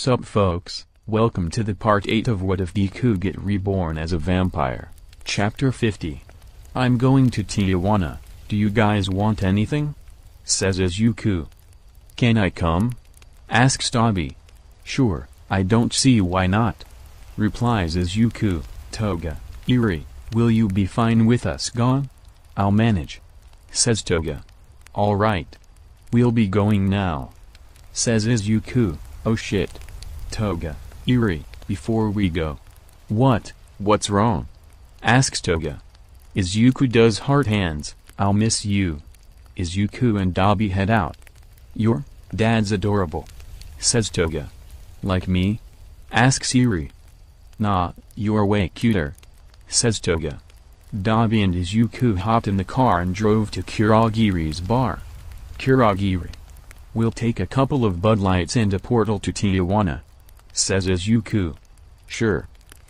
Sup folks, welcome to the part 8 of What If Deku Get Reborn as a Vampire, Chapter 50. I'm going to Tijuana, do you guys want anything? Says Izuku. Can I come? Asks Dabi. Sure, I don't see why not. Replies Izuku. Toga, Eri, will you be fine with us gone? I'll manage. Says Toga. Alright. We'll be going now. Says Izuku. Oh shit. Toga, Eri, before we go. What's wrong? Asks Toga. Izuku does heart hands, I'll miss you. Izuku and Dabi head out. Your dad's adorable. Says Toga. Like me? Asks Eri. Nah, you're way cuter. Says Toga. Dabi and Izuku hopped in the car and drove to Kurogiri's bar. Kurogiri. We'll take a couple of Bud Lights and a portal to Tijuana. Says Izuku. Sure.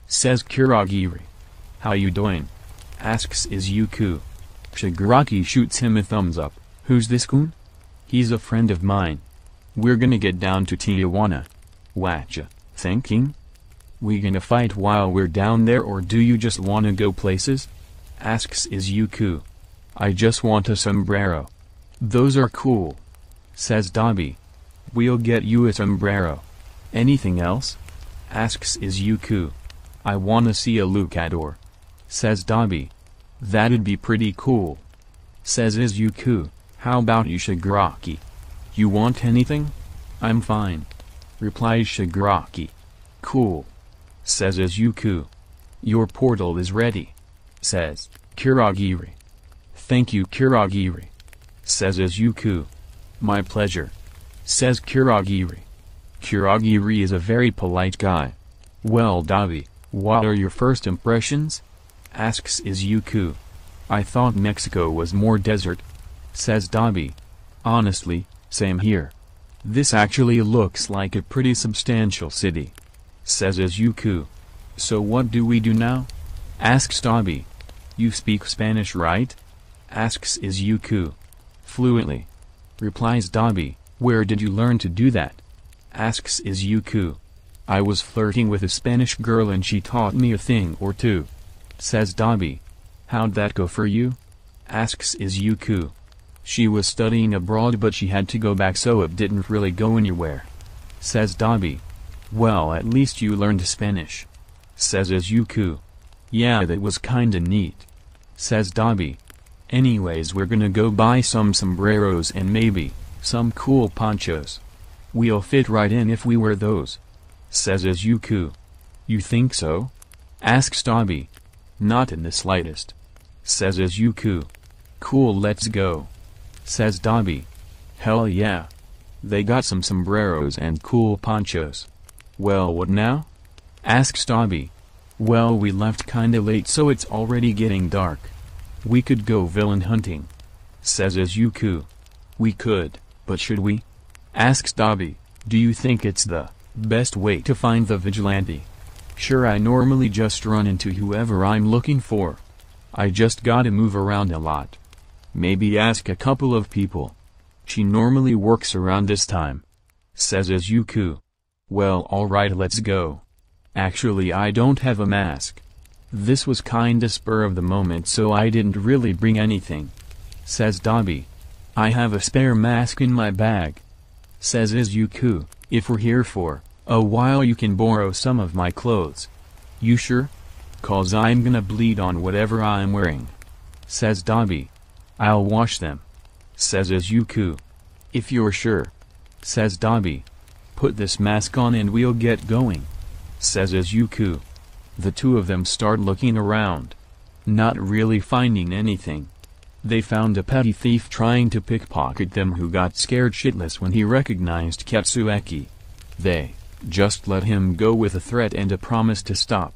Says Kurogiri. How you doing? Asks Izuku. Shigaraki shoots him a thumbs up. Who's this goon? He's a friend of mine. We're gonna get down to Tijuana. Whatcha thinking? We gonna fight while we're down there or do you just wanna go places? Asks Izuku. I just want a sombrero. Those are cool. Says Dabi. We'll get you a sombrero. Anything else? Asks Izuku. I wanna see a luchador. Says Dabi. That'd be pretty cool. Says Izuku. How about you Shigaraki? You want anything? I'm fine. Replies Shigaraki. Cool. Says Izuku. Your portal is ready. Says Kurogiri. Thank you Kurogiri. Says Izuku. My pleasure. Says Kurogiri. Kurogiri is a very polite guy. Well Dabi, what are your first impressions? Asks Izuku. I thought Mexico was more desert. Says Dabi. Honestly, same here. This actually looks like a pretty substantial city. Says Izuku. So what do we do now? Asks Dabi. You speak Spanish right? Asks Izuku. Fluently. Replies Dabi. Where did you learn to do that? Asks Izuku. I was flirting with a Spanish girl and she taught me a thing or two. Says Dabi. How'd that go for you? Asks Izuku. She was studying abroad but she had to go back so it didn't really go anywhere. Says Dabi. Well at least you learned Spanish. Says Izuku. Yeah that was kinda neat. Says Dabi. Anyways we're gonna go buy some sombreros and maybe some cool ponchos. We'll fit right in if we wear those. Says Izuku. You think so? Asks Dabi. Not in the slightest. Says Izuku. Cool let's go. Says Dabi. Hell yeah. They got some sombreros and cool ponchos. Well what now? Asks Dabi. Well we left kinda late so it's already getting dark. We could go villain hunting. Says Izuku. We could, but should we? Asks Dabi. Do you think it's the best way to find the vigilante? Sure I normally just run into whoever I'm looking for. I just gotta move around a lot. Maybe ask a couple of people. She normally works around this time. Says Izuku. Well alright let's go. Actually I don't have a mask. This was kinda spur of the moment so I didn't really bring anything. Says Dabi. I have a spare mask in my bag. Says Izuku. If we're here for a while you can borrow some of my clothes. You sure? Cause I'm gonna bleed on whatever I'm wearing. Says Dabi. I'll wash them. Says Izuku. If you're sure. Says Dabi. Put this mask on and we'll get going. Says Izuku. The two of them start looking around. Not really finding anything. They found a petty thief trying to pickpocket them who got scared shitless when he recognized Katsueki. They just let him go with a threat and a promise to stop.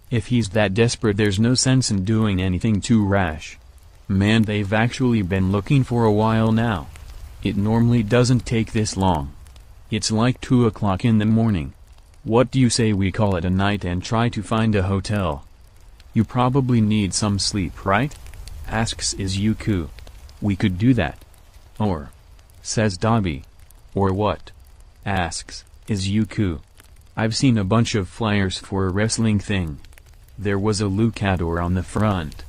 If he's that desperate there's no sense in doing anything too rash. Man they've actually been looking for a while now. It normally doesn't take this long. It's like 2 o'clock in the morning. What do you say we call it a night and try to find a hotel? You probably need some sleep right? Asks Izuku. We could do that. Or. Says Dabi. Or what? Asks Izuku. I've seen a bunch of flyers for a wrestling thing. There was a luchador on the front.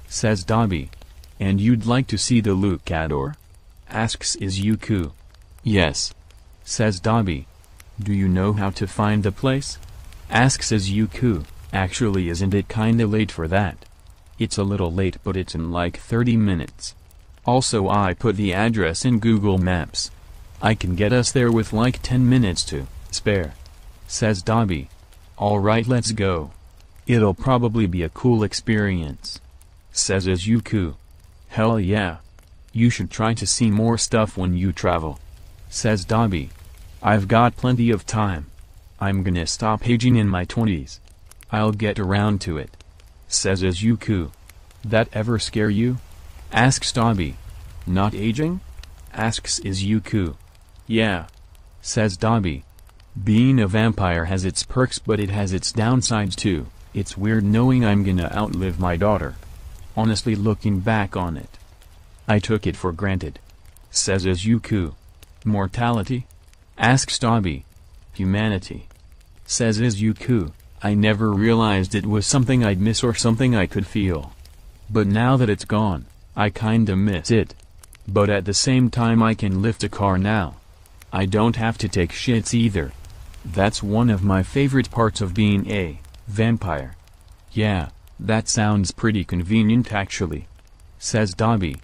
Says Dabi. And you'd like to see the luchador? Asks Izuku. Yes. Says Dabi. Do you know how to find the place? Asks Izuku. Actually, isn't it kinda late for that? It's a little late, but it's in like 30 minutes. Also, I put the address in Google Maps. I can get us there with like 10 minutes to spare. Says Dabi. Alright, let's go. It'll probably be a cool experience. Says Izuku. Hell yeah. You should try to see more stuff when you travel. Says Dabi. I've got plenty of time. I'm gonna stop aging in my 20s. I'll get around to it. Says Izuku. That ever scare you? Asks Dabi. Not aging? Asks Izuku. Yeah. Says Dabi. Being a vampire has its perks, but it has its downsides too. It's weird knowing I'm gonna outlive my daughter. Honestly, looking back on it, I took it for granted. Says Izuku. Mortality? Asks Dabi. Humanity. Says Izuku. I never realized it was something I'd miss or something I could feel. But now that it's gone, I kinda miss it. But at the same time, I can lift a car now. I don't have to take shits either. That's one of my favorite parts of being a vampire. Yeah, that sounds pretty convenient actually. Says Dabi.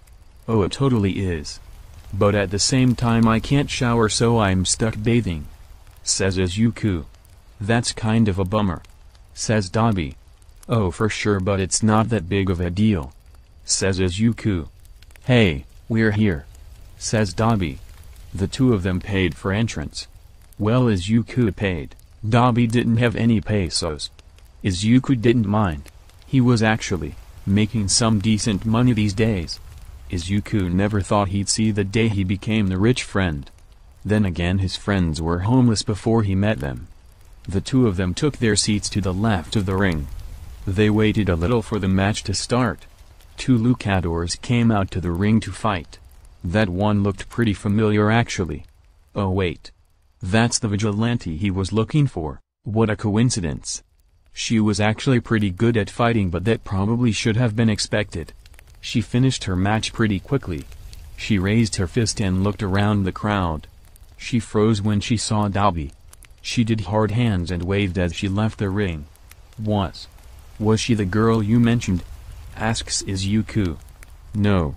Oh, it totally is. But at the same time, I can't shower, so I'm stuck bathing. Says Izuku. That's kind of a bummer. Says Dabi. Oh, for sure, but it's not that big of a deal. Says Izuku. Hey, we're here. Says Dabi. The two of them paid for entrance. Well, Izuku paid. Dabi didn't have any pesos. Izuku didn't mind. He was actually making some decent money these days. Izuku never thought he'd see the day he became the rich friend. Then again, his friends were homeless before he met them. The two of them took their seats to the left of the ring. They waited a little for the match to start. Two luchadors came out to the ring to fight. That one looked pretty familiar actually. Oh wait. That's the vigilante he was looking for. What a coincidence. She was actually pretty good at fighting, but that probably should have been expected. She finished her match pretty quickly. She raised her fist and looked around the crowd. She froze when she saw Dabi. She did hard hands and waved as she left the ring. Was she the girl you mentioned? Asks Izuku. No.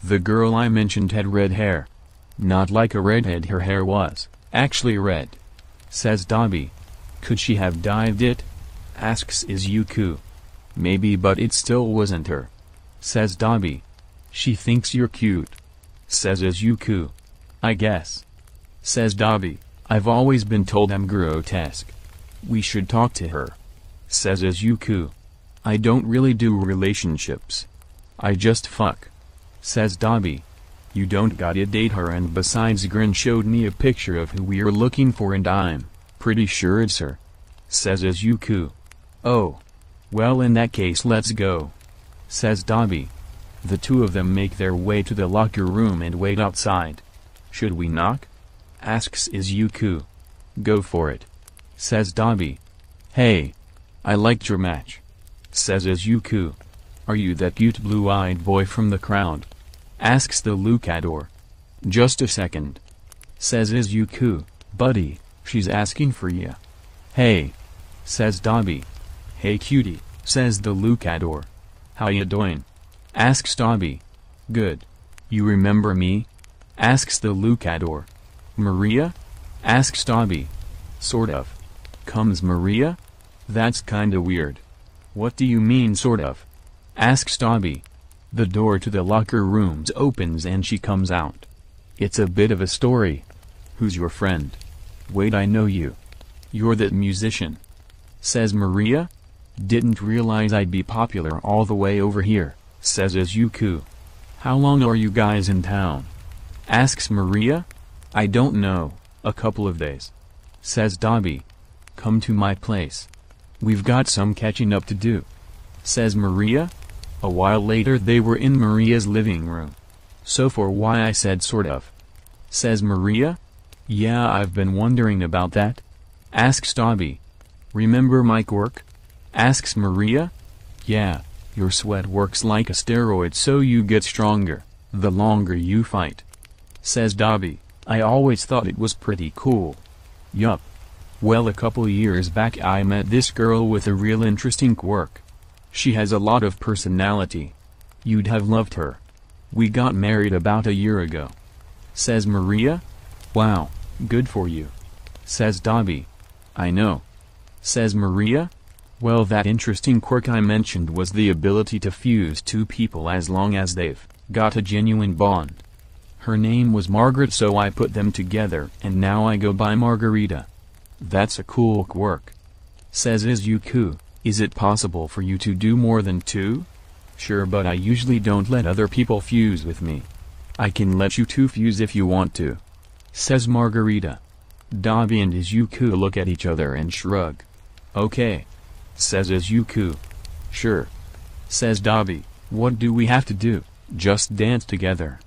The girl I mentioned had red hair. Not like a redhead, her hair was actually red. Says Dabi. Could she have dyed it? Asks Izuku. Maybe, but it still wasn't her. Says Dabi. She thinks you're cute. Says Izuku. I guess. Says Dabi. I've always been told I'm grotesque. We should talk to her. Says Izuku. I don't really do relationships. I just fuck. Says Dabi. You don't gotta date her, and besides, Grin showed me a picture of who we're looking for and I'm pretty sure it's her. Says Izuku. Oh. Well, in that case, let's go. Says Dabi. The two of them make their way to the locker room and wait outside. Should we knock? Asks Izuku. Go for it. Says Dabi. Hey. I liked your match. Says Izuku. Are you that cute blue-eyed boy from the crowd? Asks the luchador. Just a second. Says Izuku. Buddy, she's asking for ya. Hey. Says Dabi. Hey cutie, says the luchador. How ya doing? Asks Dabi. Good. You remember me? Asks the luchador. Maria? Asks Dabi. Sort of. Comes Maria? That's kinda weird. What do you mean sort of? Asks Dabi. The door to the locker rooms opens and she comes out. It's a bit of a story. Who's your friend? Wait, I know you. You're that musician. Says Maria. Didn't realize I'd be popular all the way over here. Says Izuku. How long are you guys in town? Asks Maria. I don't know, a couple of days. Says Dabi. Come to my place. We've got some catching up to do. Says Maria. A while later they were in Maria's living room. So for why I said sort of. Says Maria. Yeah, I've been wondering about that. asks Dabi. Remember my quirk? Asks Maria. Yeah, your sweat works like a steroid so you get stronger, the longer you fight. Says Dabi, I always thought it was pretty cool. Yup. Well, a couple years back I met this girl with a real interesting quirk. She has a lot of personality. You'd have loved her. We got married about a year ago. Says Maria. Wow, good for you. Says Dabi. I know. Says Maria. Well, that interesting quirk I mentioned was the ability to fuse two people as long as they've got a genuine bond. Her name was Margaret, so I put them together and now I go by Margarita. That's a cool quirk. Says Izuku, is it possible for you to do more than two? Sure, but I usually don't let other people fuse with me. I can let you two fuse if you want to. Says Margarita. Dabi and Izuku look at each other and shrug. Okay. Says Izuku. Sure. Says Dabi, what do we have to do? Just dance together.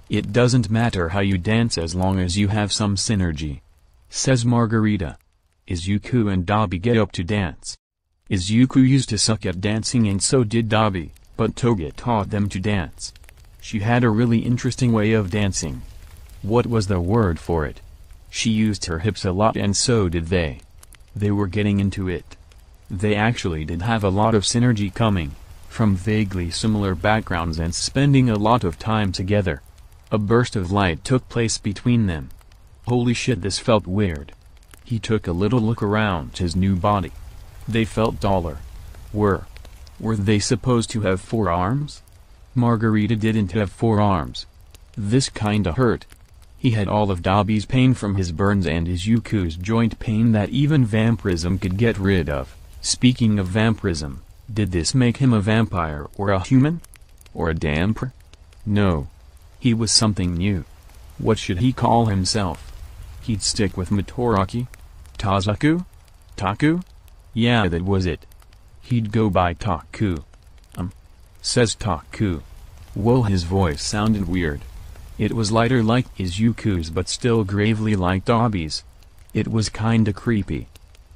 It doesn't matter how you dance as long as you have some synergy. Says Margarita. Izuku and Dabi get up to dance. Izuku used to suck at dancing and so did Dabi, but Toga taught them to dance. She had a really interesting way of dancing. What was the word for it? She used her hips a lot and so did they. They were getting into it. They actually did have a lot of synergy coming from vaguely similar backgrounds and spending a lot of time together. A burst of light took place between them. Holy shit, this felt weird. He took a little look around his new body. They felt taller. Were they supposed to have 4 arms? Margarita didn't have 4 arms. This kinda hurt. He had all of Dabi's pain from his burns and Izuku's joint pain that even vampirism could get rid of. Speaking of vampirism, did this make him a vampire or a human? Or a damper? No. He was something new. What should he call himself? He'd stick with Motoraki? Tazaku? Taku? Yeah, that was it. He'd go by Taku. Says Taku. Whoa, his voice sounded weird. It was lighter like Izuku's but still gravely like Dabi's. It was kinda creepy.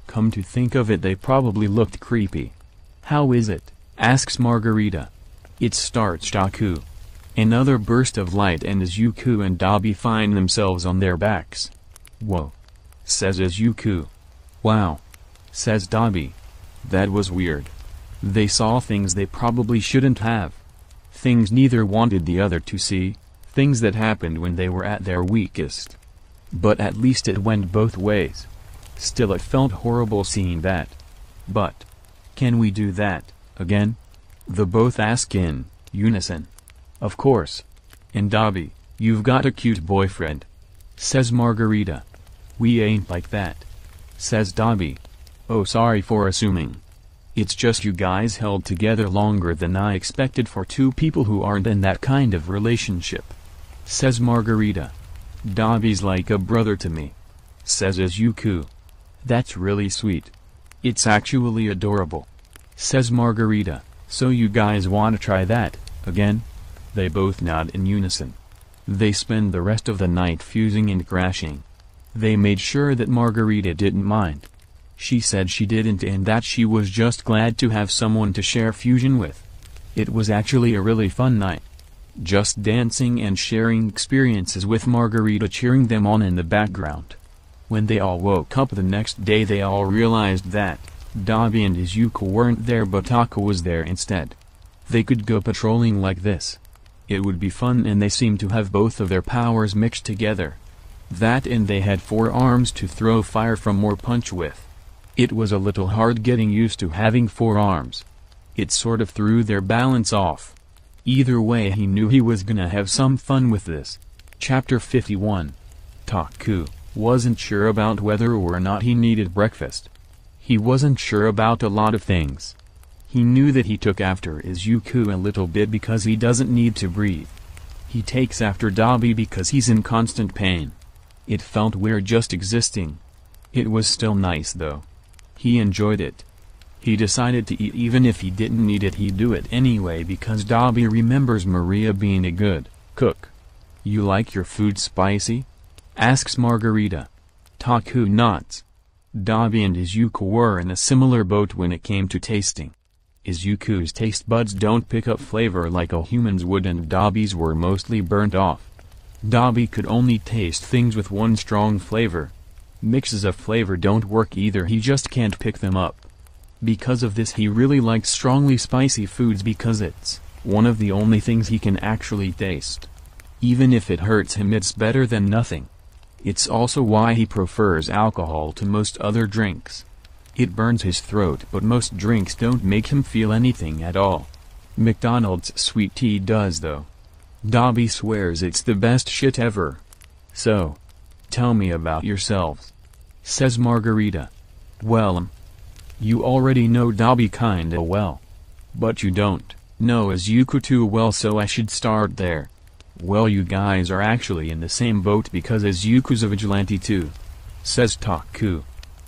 Come to think of it, they probably looked creepy. How is it? Asks Margarita. It starts Taku. Another burst of light and Izuku and Dabi find themselves on their backs. Whoa. Says Izuku. Wow. Says Dabi. That was weird. They saw things they probably shouldn't have. Things neither wanted the other to see, things that happened when they were at their weakest. But at least it went both ways. Still, it felt horrible seeing that. But can we do that again? The both ask in unison. Of course. And Dabi, you've got a cute boyfriend. Says Margarita. We ain't like that. Says Dabi. Oh, sorry for assuming. It's just you guys held together longer than I expected for 2 people who aren't in that kind of relationship. Says Margarita. Dabi's like a brother to me. Says Izuku. That's really sweet. It's actually adorable. Says Margarita. So you guys wanna try that again? They both nod in unison. They spend the rest of the night fusing and crashing. They made sure that Margarita didn't mind. She said she didn't and that she was just glad to have someone to share fusion with. It was actually a really fun night. Just dancing and sharing experiences with Margarita cheering them on in the background. When they all woke up the next day, they all realized that Dabi and Izuku weren't there but Taka was there instead. They could go patrolling like this. It would be fun, and they seemed to have both of their powers mixed together. That and they had 4 arms to throw fire from or punch with. It was a little hard getting used to having 4 arms. It sort of threw their balance off. Either way, he knew he was gonna have some fun with this. Chapter 51. Taku wasn't sure about whether or not he needed breakfast. He wasn't sure about a lot of things. He knew that he took after Izuku a little bit because he doesn't need to breathe. He takes after Dabi because he's in constant pain. It felt weird just existing. It was still nice though. He enjoyed it. He decided to eat even if he didn't need it, he'd do it anyway because Dabi remembers Maria being a good cook. You like your food spicy? Asks Margarita. Taku nods. Dabi and Izuku were in a similar boat when it came to tasting. Izuku's taste buds don't pick up flavor like a human's would, and Dabi's were mostly burnt off. Dabi could only taste things with one strong flavor. Mixes of flavor don't work either, he just can't pick them up. Because of this he really likes strongly spicy foods because it's one of the only things he can actually taste. Even if it hurts him, it's better than nothing. It's also why he prefers alcohol to most other drinks. It burns his throat, but most drinks don't make him feel anything at all. McDonald's sweet tea does though. Dabi swears it's the best shit ever. So, tell me about yourselves, says Margarita. Well, you already know Dabi kinda well. But you don't know Izuku too well, so I should start there. Well, you guys are actually in the same boat because Izuku's a vigilante too, says Taku.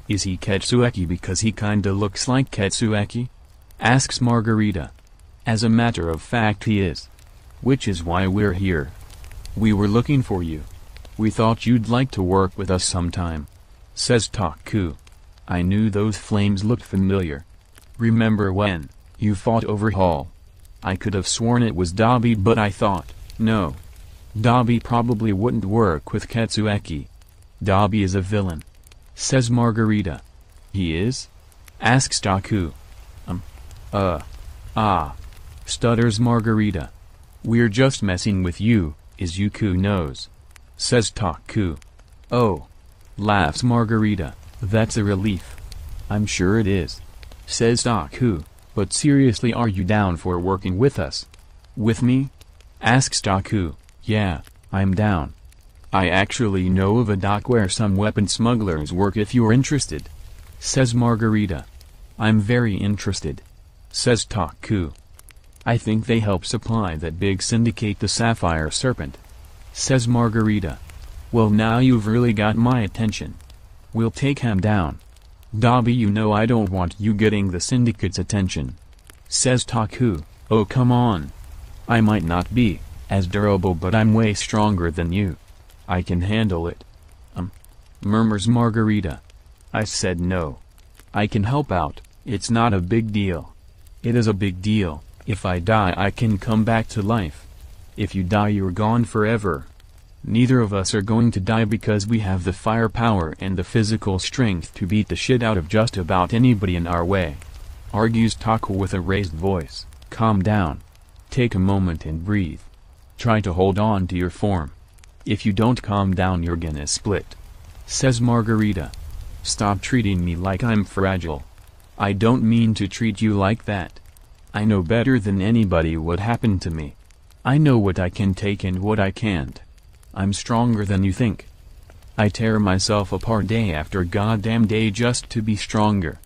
Is he Ketsueki because he kinda looks like Ketsueki? Asks Margarita. As a matter of fact he is. Which is why we're here. We were looking for you. We thought you'd like to work with us sometime, says Taku. I knew those flames looked familiar. Remember when you fought Overhaul? I could have sworn it was Dabi, but I thought, no. Dabi probably wouldn't work with Ketsueki. Dabi is a villain, says Margarita. He is? Asks Taku. Stutters Margarita. We're just messing with you, Izuku knows, says Taku. Oh, laughs Margarita. That's a relief. I'm sure it is, says Taku. But seriously, are you down for working with us? With me? Asks Taku. Yeah, I'm down. I actually know of a dock where some weapon smugglers work if you're interested, says Margarita. I'm very interested, says Taku. I think they help supply that big syndicate, the Sapphire Serpent, says Margarita. Well, now you've really got my attention. We'll take him down. Dabi, you know I don't want you getting the syndicate's attention, says Taku. Oh come on. I might not be as durable, but I'm way stronger than you. I can handle it. Murmurs Margarita. I said no. I can help out, it's not a big deal. It is a big deal. If I die I can come back to life. If you die you're gone forever. Neither of us are going to die because we have the firepower and the physical strength to beat the shit out of just about anybody in our way, argues Taku with a raised voice. Calm down. Take a moment and breathe. Try to hold on to your form. If you don't calm down you're gonna split, says Margarita. Stop treating me like I'm fragile. I don't mean to treat you like that. I know better than anybody what happened to me. I know what I can take and what I can't. I'm stronger than you think. I tear myself apart day after goddamn day just to be stronger.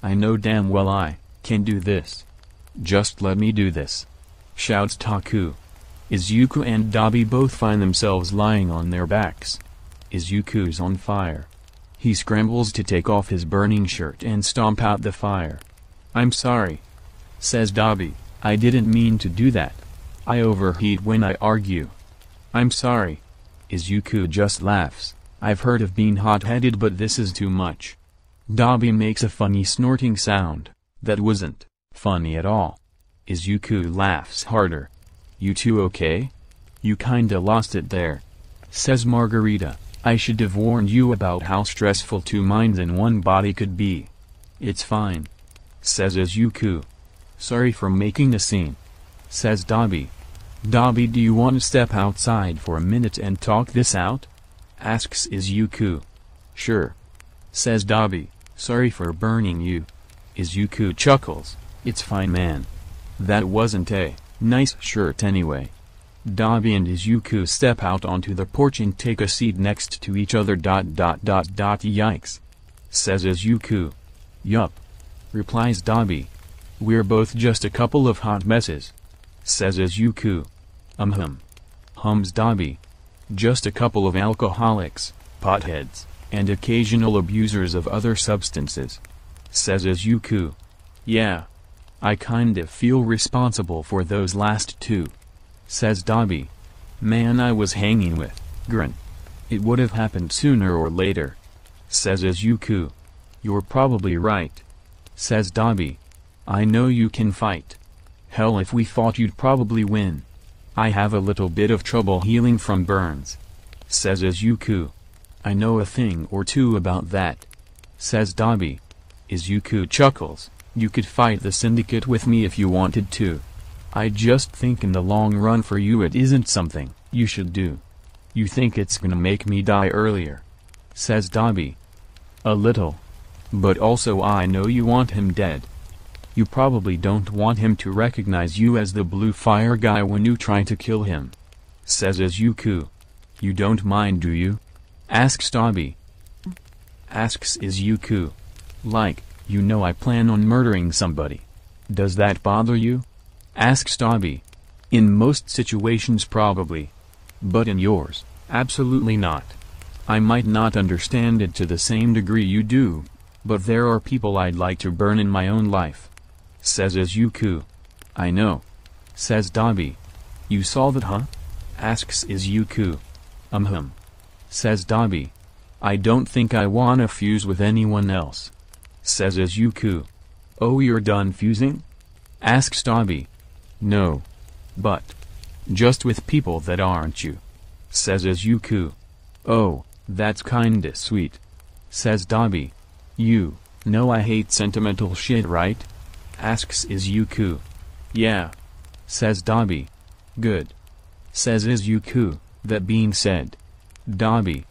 I know damn well I can do this. Just let me do this, shouts Taku. Izuku and Dabi both find themselves lying on their backs. Izuku's on fire. He scrambles to take off his burning shirt and stomp out the fire. I'm sorry, says Dabi. I didn't mean to do that. I overheat when I argue. I'm sorry. Izuku just laughs. I've heard of being hot-headed, but this is too much. Dabi makes a funny snorting sound. That wasn't funny at all. Izuku laughs harder. You two okay? You kinda lost it there, says Margarita. I should have warned you about how stressful two minds in one body could be. It's fine, says Izuku. Sorry for making a scene, says Dabi. Dabi, do you want to step outside for a minute and talk this out? Asks Izuku. Sure, says Dabi. Sorry for burning you. Izuku chuckles. It's fine, man. That wasn't a nice shirt anyway. Dabi and Izuku step out onto the porch and take a seat next to each other. Yikes, says Izuku. Yup, replies Dabi. We're both just a couple of hot messes, says Izuku. Hums Dabi. Just a couple of alcoholics, potheads, and occasional abusers of other substances, says Izuku. Yeah, I kind of feel responsible for those last two, says Dabi. Man I was hanging with, grin. It would have happened sooner or later, says Izuku. You're probably right, says Dabi. I know you can fight. Hell, if we fought you'd probably win. I have a little bit of trouble healing from burns, says Izuku. I know a thing or two about that, says Dabi. Izuku chuckles. You could fight the syndicate with me if you wanted to. I just think in the long run for you it isn't something you should do. You think it's gonna make me die earlier, says Dabi. A little. But also I know you want him dead. You probably don't want him to recognize you as the blue fire guy when you try to kill him, says Izuku. You don't mind, do you? Asks Dabi. Asks Izuku. Like, you know I plan on murdering somebody. Does that bother you? Asks Dabi. In most situations probably. But in yours, absolutely not. I might not understand it to the same degree you do, but there are people I'd like to burn in my own life, says Izuku. I know, says Dabi. You saw that, huh? Asks Izuku. Says Dabi. I don't think I wanna fuse with anyone else, says Izuku. Oh, you're done fusing? Asks Dabi. No. But just with people that aren't you, says Izuku. Oh, that's kinda sweet, says Dabi. You know I hate sentimental shit, right? Asks Izuku. Yeah, says Dabi. Good, says Izuku. That being said, Dabi,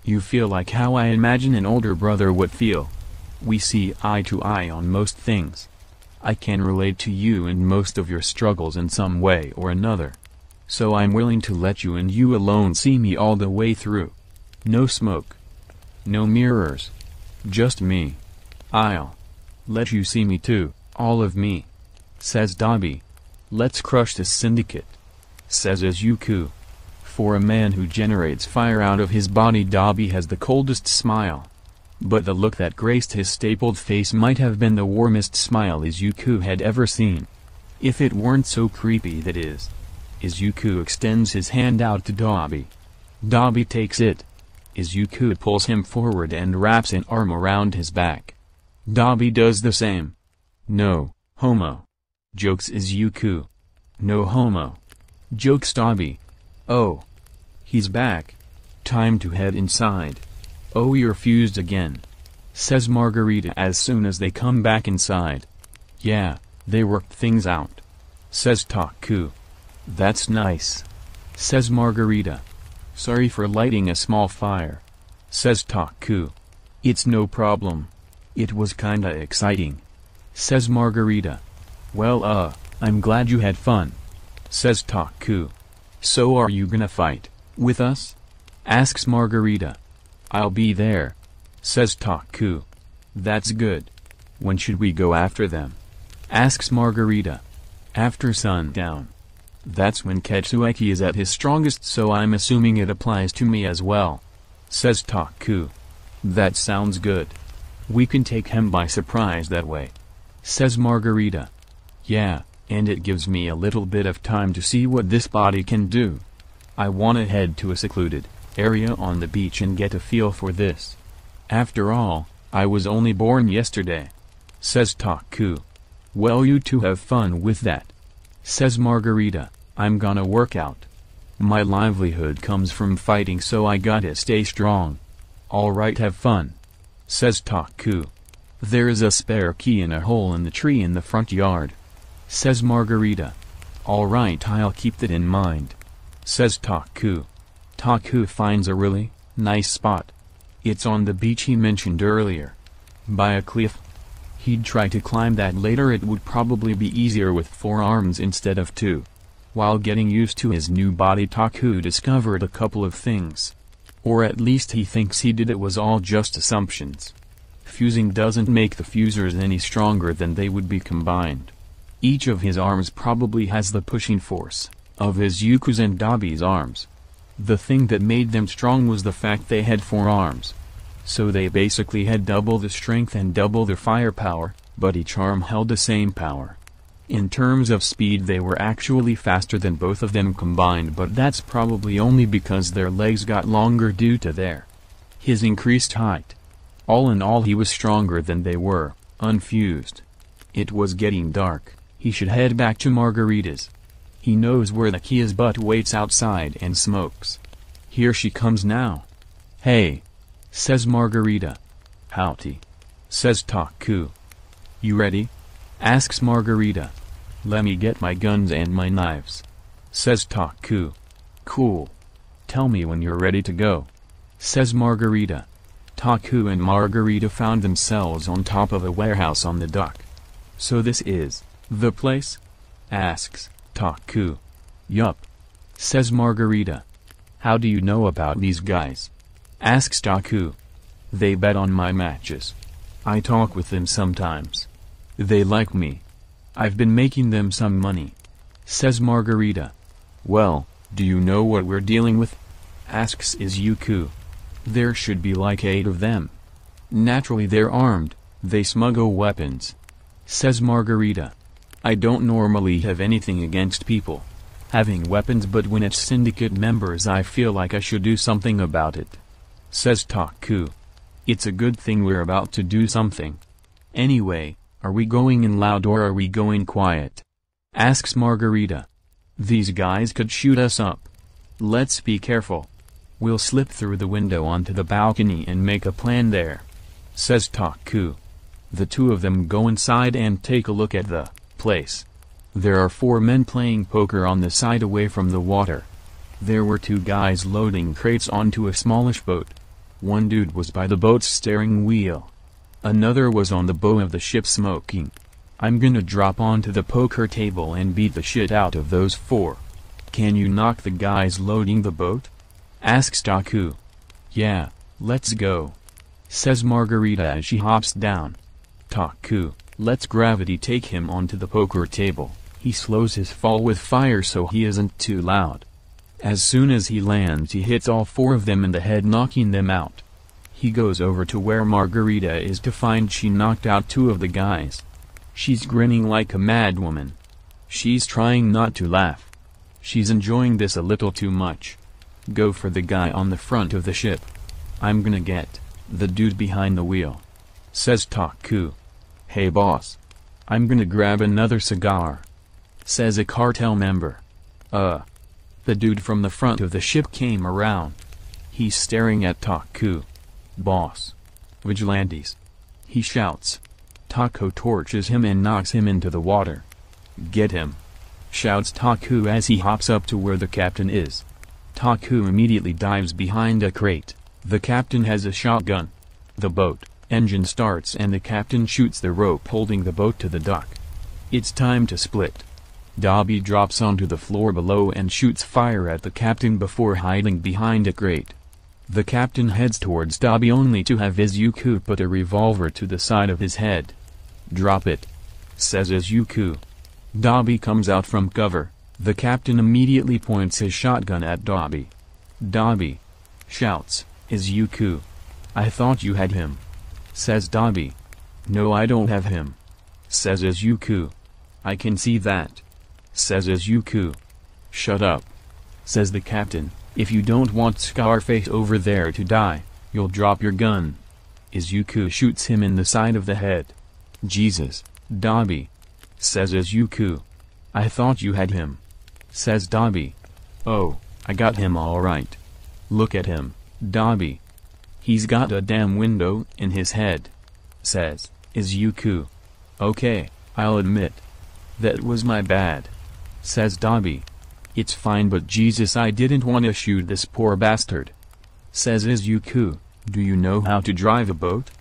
you feel like how I imagine an older brother would feel. We see eye to eye on most things. I can relate to you and most of your struggles in some way or another. So I'm willing to let you and you alone see me all the way through. No smoke. No mirrors. Just me. I'll let you see me too, all of me, says Dabi. Let's crush this syndicate, says Izuku. For a man who generates fire out of his body, Dabi has the coldest smile. But the look that graced his stapled face might have been the warmest smile Izuku had ever seen. If it weren't so creepy, that is. Izuku extends his hand out to Dabi. Dabi takes it. Izuku pulls him forward and wraps an arm around his back. Dabi does the same. No homo, jokes Izuku. No homo, jokes Dabi. Oh, he's back. Time to head inside. Oh, you're fused again, says Margarita as soon as they come back inside. Yeah, they worked things out, says Taku. That's nice, says Margarita. Sorry for lighting a small fire, says Taku. It's no problem. It was kinda exciting, says Margarita. Well, I'm glad you had fun, says Taku. So are you gonna fight with us? Asks Margarita. I'll be there, says Taku. That's good. When should we go after them? Asks Margarita. After sundown. That's when Ketsueki is at his strongest, so I'm assuming it applies to me as well, says Taku. That sounds good. We can take him by surprise that way, says Margarita. Yeah, and it gives me a little bit of time to see what this body can do. I wanna head to a secluded area on the beach and get a feel for this. After all, I was only born yesterday, says Taku. Well, you two have fun with that, says Margarita. I'm gonna work out. My livelihood comes from fighting, so I gotta stay strong. Alright, have fun, says Taku. There is a spare key in a hole in the tree in the front yard, says Margarita. Alright, I'll keep that in mind, says Taku. Taku finds a really nice spot. It's on the beach he mentioned earlier. By a cliff. He'd try to climb that later, it would probably be easier with 4 arms instead of 2. While getting used to his new body, Taku discovered a couple of things. Or at least he thinks he did. It was all just assumptions. Fusing doesn't make the fusers any stronger than they would be combined. Each of his arms probably has the pushing force of Izuku's and Dabi's arms. The thing that made them strong was the fact they had 4 arms. So they basically had double the strength and double their firepower, but each arm held the same power. In terms of speed they were actually faster than both of them combined, but that's probably only because their legs got longer due to his increased height. All in all, he was stronger than they were, unfused. It was getting dark. He should head back to Margarita's. He knows where the key is but waits outside and smokes. Here she comes now. "Hey," says Margarita. "Howdy," says Taku. "You ready?" asks Margarita. "Let me get my guns and my knives," says Taku. "Cool. Tell me when you're ready to go," says Margarita. Taku and Margarita found themselves on top of a warehouse on the dock. "So this is the place?" asks Taku. "Yup," says Margarita. "How do you know about these guys?" asks Taku. "They bet on my matches. I talk with them sometimes. They like me. I've been making them some money," says Margarita. "Well, do you know what we're dealing with?" asks Izuku. "There should be like 8 of them. Naturally they're armed, they smuggle weapons," says Margarita. "I don't normally have anything against people having weapons, but when it's syndicate members I feel like I should do something about it," says Taku. "It's a good thing we're about to do something. Anyway, are we going in loud or are we going quiet?" asks Margarita. "These guys could shoot us up. Let's be careful. We'll slip through the window onto the balcony and make a plan there," says Taku. The two of them go inside and take a look at the place. There are 4 men playing poker on the side away from the water. There were 2 guys loading crates onto a smallish boat. One dude was by the boat's steering wheel. Another was on the bow of the ship smoking. "I'm gonna drop onto the poker table and beat the shit out of those 4. Can you knock the guys loading the boat?" asks Taku. "Yeah, let's go," says Margarita as she hops down. Taku lets gravity take him onto the poker table. He slows his fall with fire so he isn't too loud. As soon as he lands he hits all 4 of them in the head, knocking them out. He goes over to where Margarita is to find she knocked out 2 of the guys. She's grinning like a madwoman. She's trying not to laugh. She's enjoying this a little too much. "Go for the guy on the front of the ship. I'm gonna get the dude behind the wheel," says Taku. "Hey boss. I'm gonna grab another cigar," says a cartel member. The dude from the front of the ship came around. He's staring at Taku. "Boss. Vigilantes," he shouts. Taku torches him and knocks him into the water. "Get him," shouts Taku as he hops up to where the captain is. Taku immediately dives behind a crate. The captain has a shotgun. The boat engine starts and the captain shoots the rope holding the boat to the dock. It's time to split. Dobby drops onto the floor below and shoots fire at the captain before hiding behind a crate. The captain heads towards Dobby only to have Izuku put a revolver to the side of his head. "Drop it," says Izuku. Dobby comes out from cover. The captain immediately points his shotgun at Dobby. "Dobby!" shouts Izuku. "I thought you had him," says Dobby. "No, I don't have him," says Izuku. "I can see that," says Izuku. "Shut up," says the captain. "If you don't want Scarface over there to die, you'll drop your gun." Izuku shoots him in the side of the head. "Jesus, Dobby," says Izuku. "I thought you had him," says Dobby. "Oh, I got him all right. Look at him, Dobby. He's got a damn window in his head," says Izuku. "Okay, I'll admit. That was my bad," says Dobby. "It's fine, but Jesus, I didn't want to shoot this poor bastard," says Izuku. "Do you know how to drive a boat?"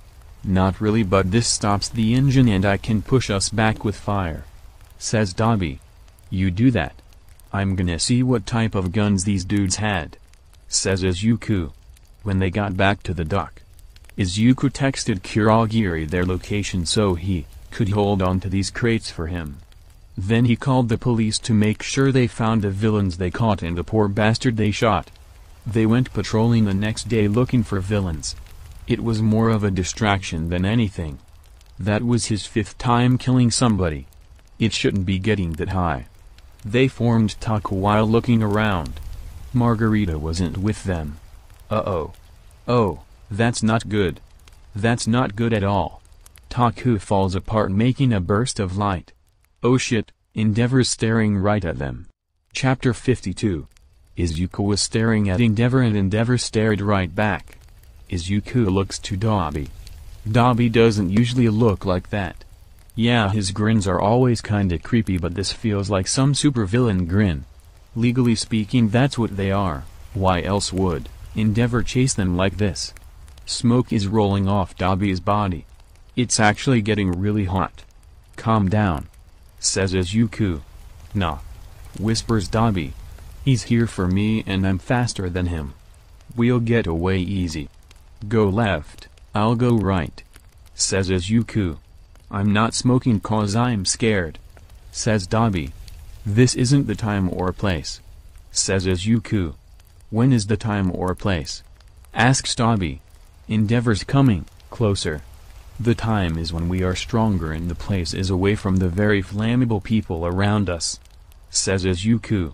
"Not really, but this stops the engine and I can push us back with fire," says Dobby. "You do that. I'm gonna see what type of guns these dudes had," says Izuku. When they got back to the dock, Izuku texted Kurogiri their location so he could hold on to these crates for him. Then he called the police to make sure they found the villains they caught and the poor bastard they shot. They went patrolling the next day looking for villains. It was more of a distraction than anything. That was his 5th time killing somebody. It shouldn't be getting that high. They formed Taku while looking around. Margarita wasn't with them. Uh-oh. Oh, that's not good. That's not good at all. Deku falls apart making a burst of light. Oh shit, Endeavor's staring right at them. Chapter 52. Izuku was staring at Endeavor and Endeavor stared right back. Izuku looks to Dabi. Dabi doesn't usually look like that. Yeah, his grins are always kinda creepy, but this feels like some supervillain grin. Legally speaking, that's what they are. Why else would Endeavor chase them like this? Smoke is rolling off Dabi's body. It's actually getting really hot. Calm down, says Izuku. Nah, whispers Dabi. He's here for me and I'm faster than him. We'll get away easy. Go left, I'll go right, says Izuku. I'm not smoking cause I'm scared, says Dabi. This isn't the time or place, says Izuku. When is the time or place? Asks Dabi. Endeavor's coming closer. The time is when we are stronger and the place is away from the very flammable people around us, says Izuku.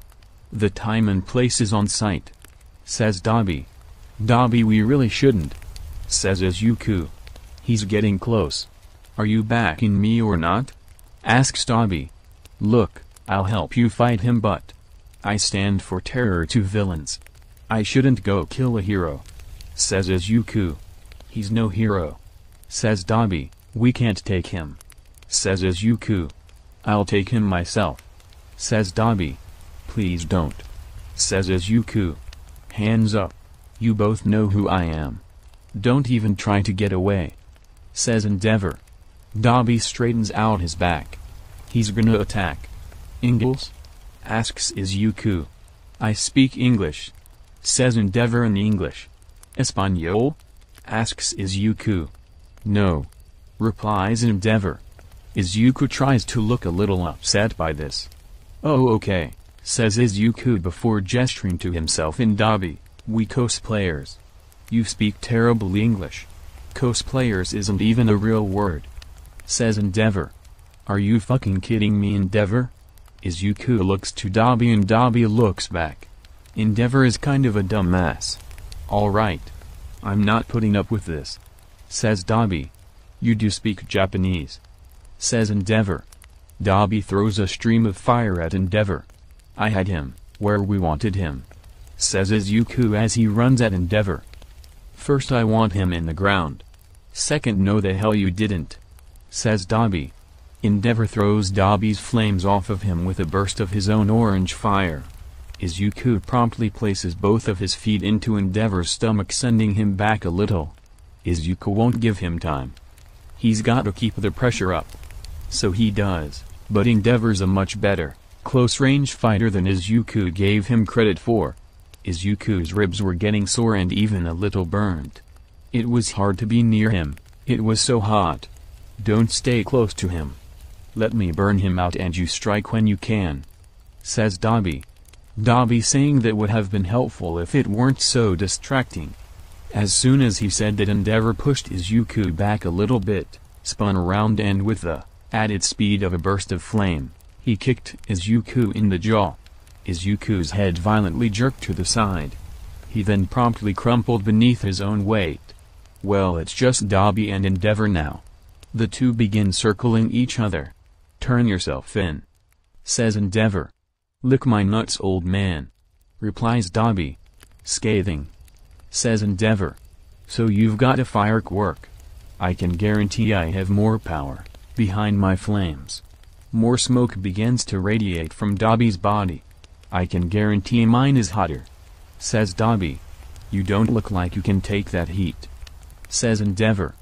The time and place is on site, says Dabi. Dabi, we really shouldn't, says Izuku. He's getting close. Are you backing me or not? Asks Dabi. Look, I'll help you fight him, but I stand for terror to villains. I shouldn't go kill a hero, says Izuku. He's no hero, says Dabi. We can't take him, says Izuku. I'll take him myself, says Dabi. Please don't, says Izuku. Hands up. You both know who I am. Don't even try to get away, says Endeavor. Dabi straightens out his back. He's gonna attack. English? Asks Izuku. I speak English, says Endeavor in English. Espanol? Asks Izuku. No, replies Endeavor. Izuku tries to look a little upset by this. Oh okay, says Izuku before gesturing to himself and Dabi. We cosplayers. You speak terrible English. Cosplayers isn't even a real word, says Endeavor. Are you fucking kidding me, Endeavor? Izuku looks to Dabi and Dabi looks back. Endeavor is kind of a dumbass. Alright. I'm not putting up with this, says Dabi. You do speak Japanese, says Endeavor. Dabi throws a stream of fire at Endeavor. I had him where we wanted him, says Izuku as he runs at Endeavor. First I want him in the ground. Second, no the hell you didn't, says Dabi. Endeavor throws Dabi's flames off of him with a burst of his own orange fire. Izuku promptly places both of his feet into Endeavor's stomach, sending him back a little. Izuku won't give him time. He's gotta keep the pressure up. So he does, but Endeavor's a much better close-range fighter than Izuku gave him credit for. Izuku's ribs were getting sore and even a little burned. It was hard to be near him, it was so hot. Don't stay close to him. Let me burn him out and you strike when you can, says Dabi. Dabi saying that would have been helpful if it weren't so distracting. As soon as he said that, Endeavor pushed Izuku back a little bit, spun around and with the added speed of a burst of flame, he kicked Izuku in the jaw. Izuku's head violently jerked to the side. He then promptly crumpled beneath his own weight. Well, it's just Dabi and Endeavor now. The two begin circling each other. Turn yourself in, says Endeavor. Lick my nuts, old man, replies Dabi. Scathing, says Endeavor. So you've got a firework. I can guarantee I have more power behind my flames. More smoke begins to radiate from Dabi's body. I can guarantee mine is hotter, says Dabi. You don't look like you can take that heat, says Endeavor.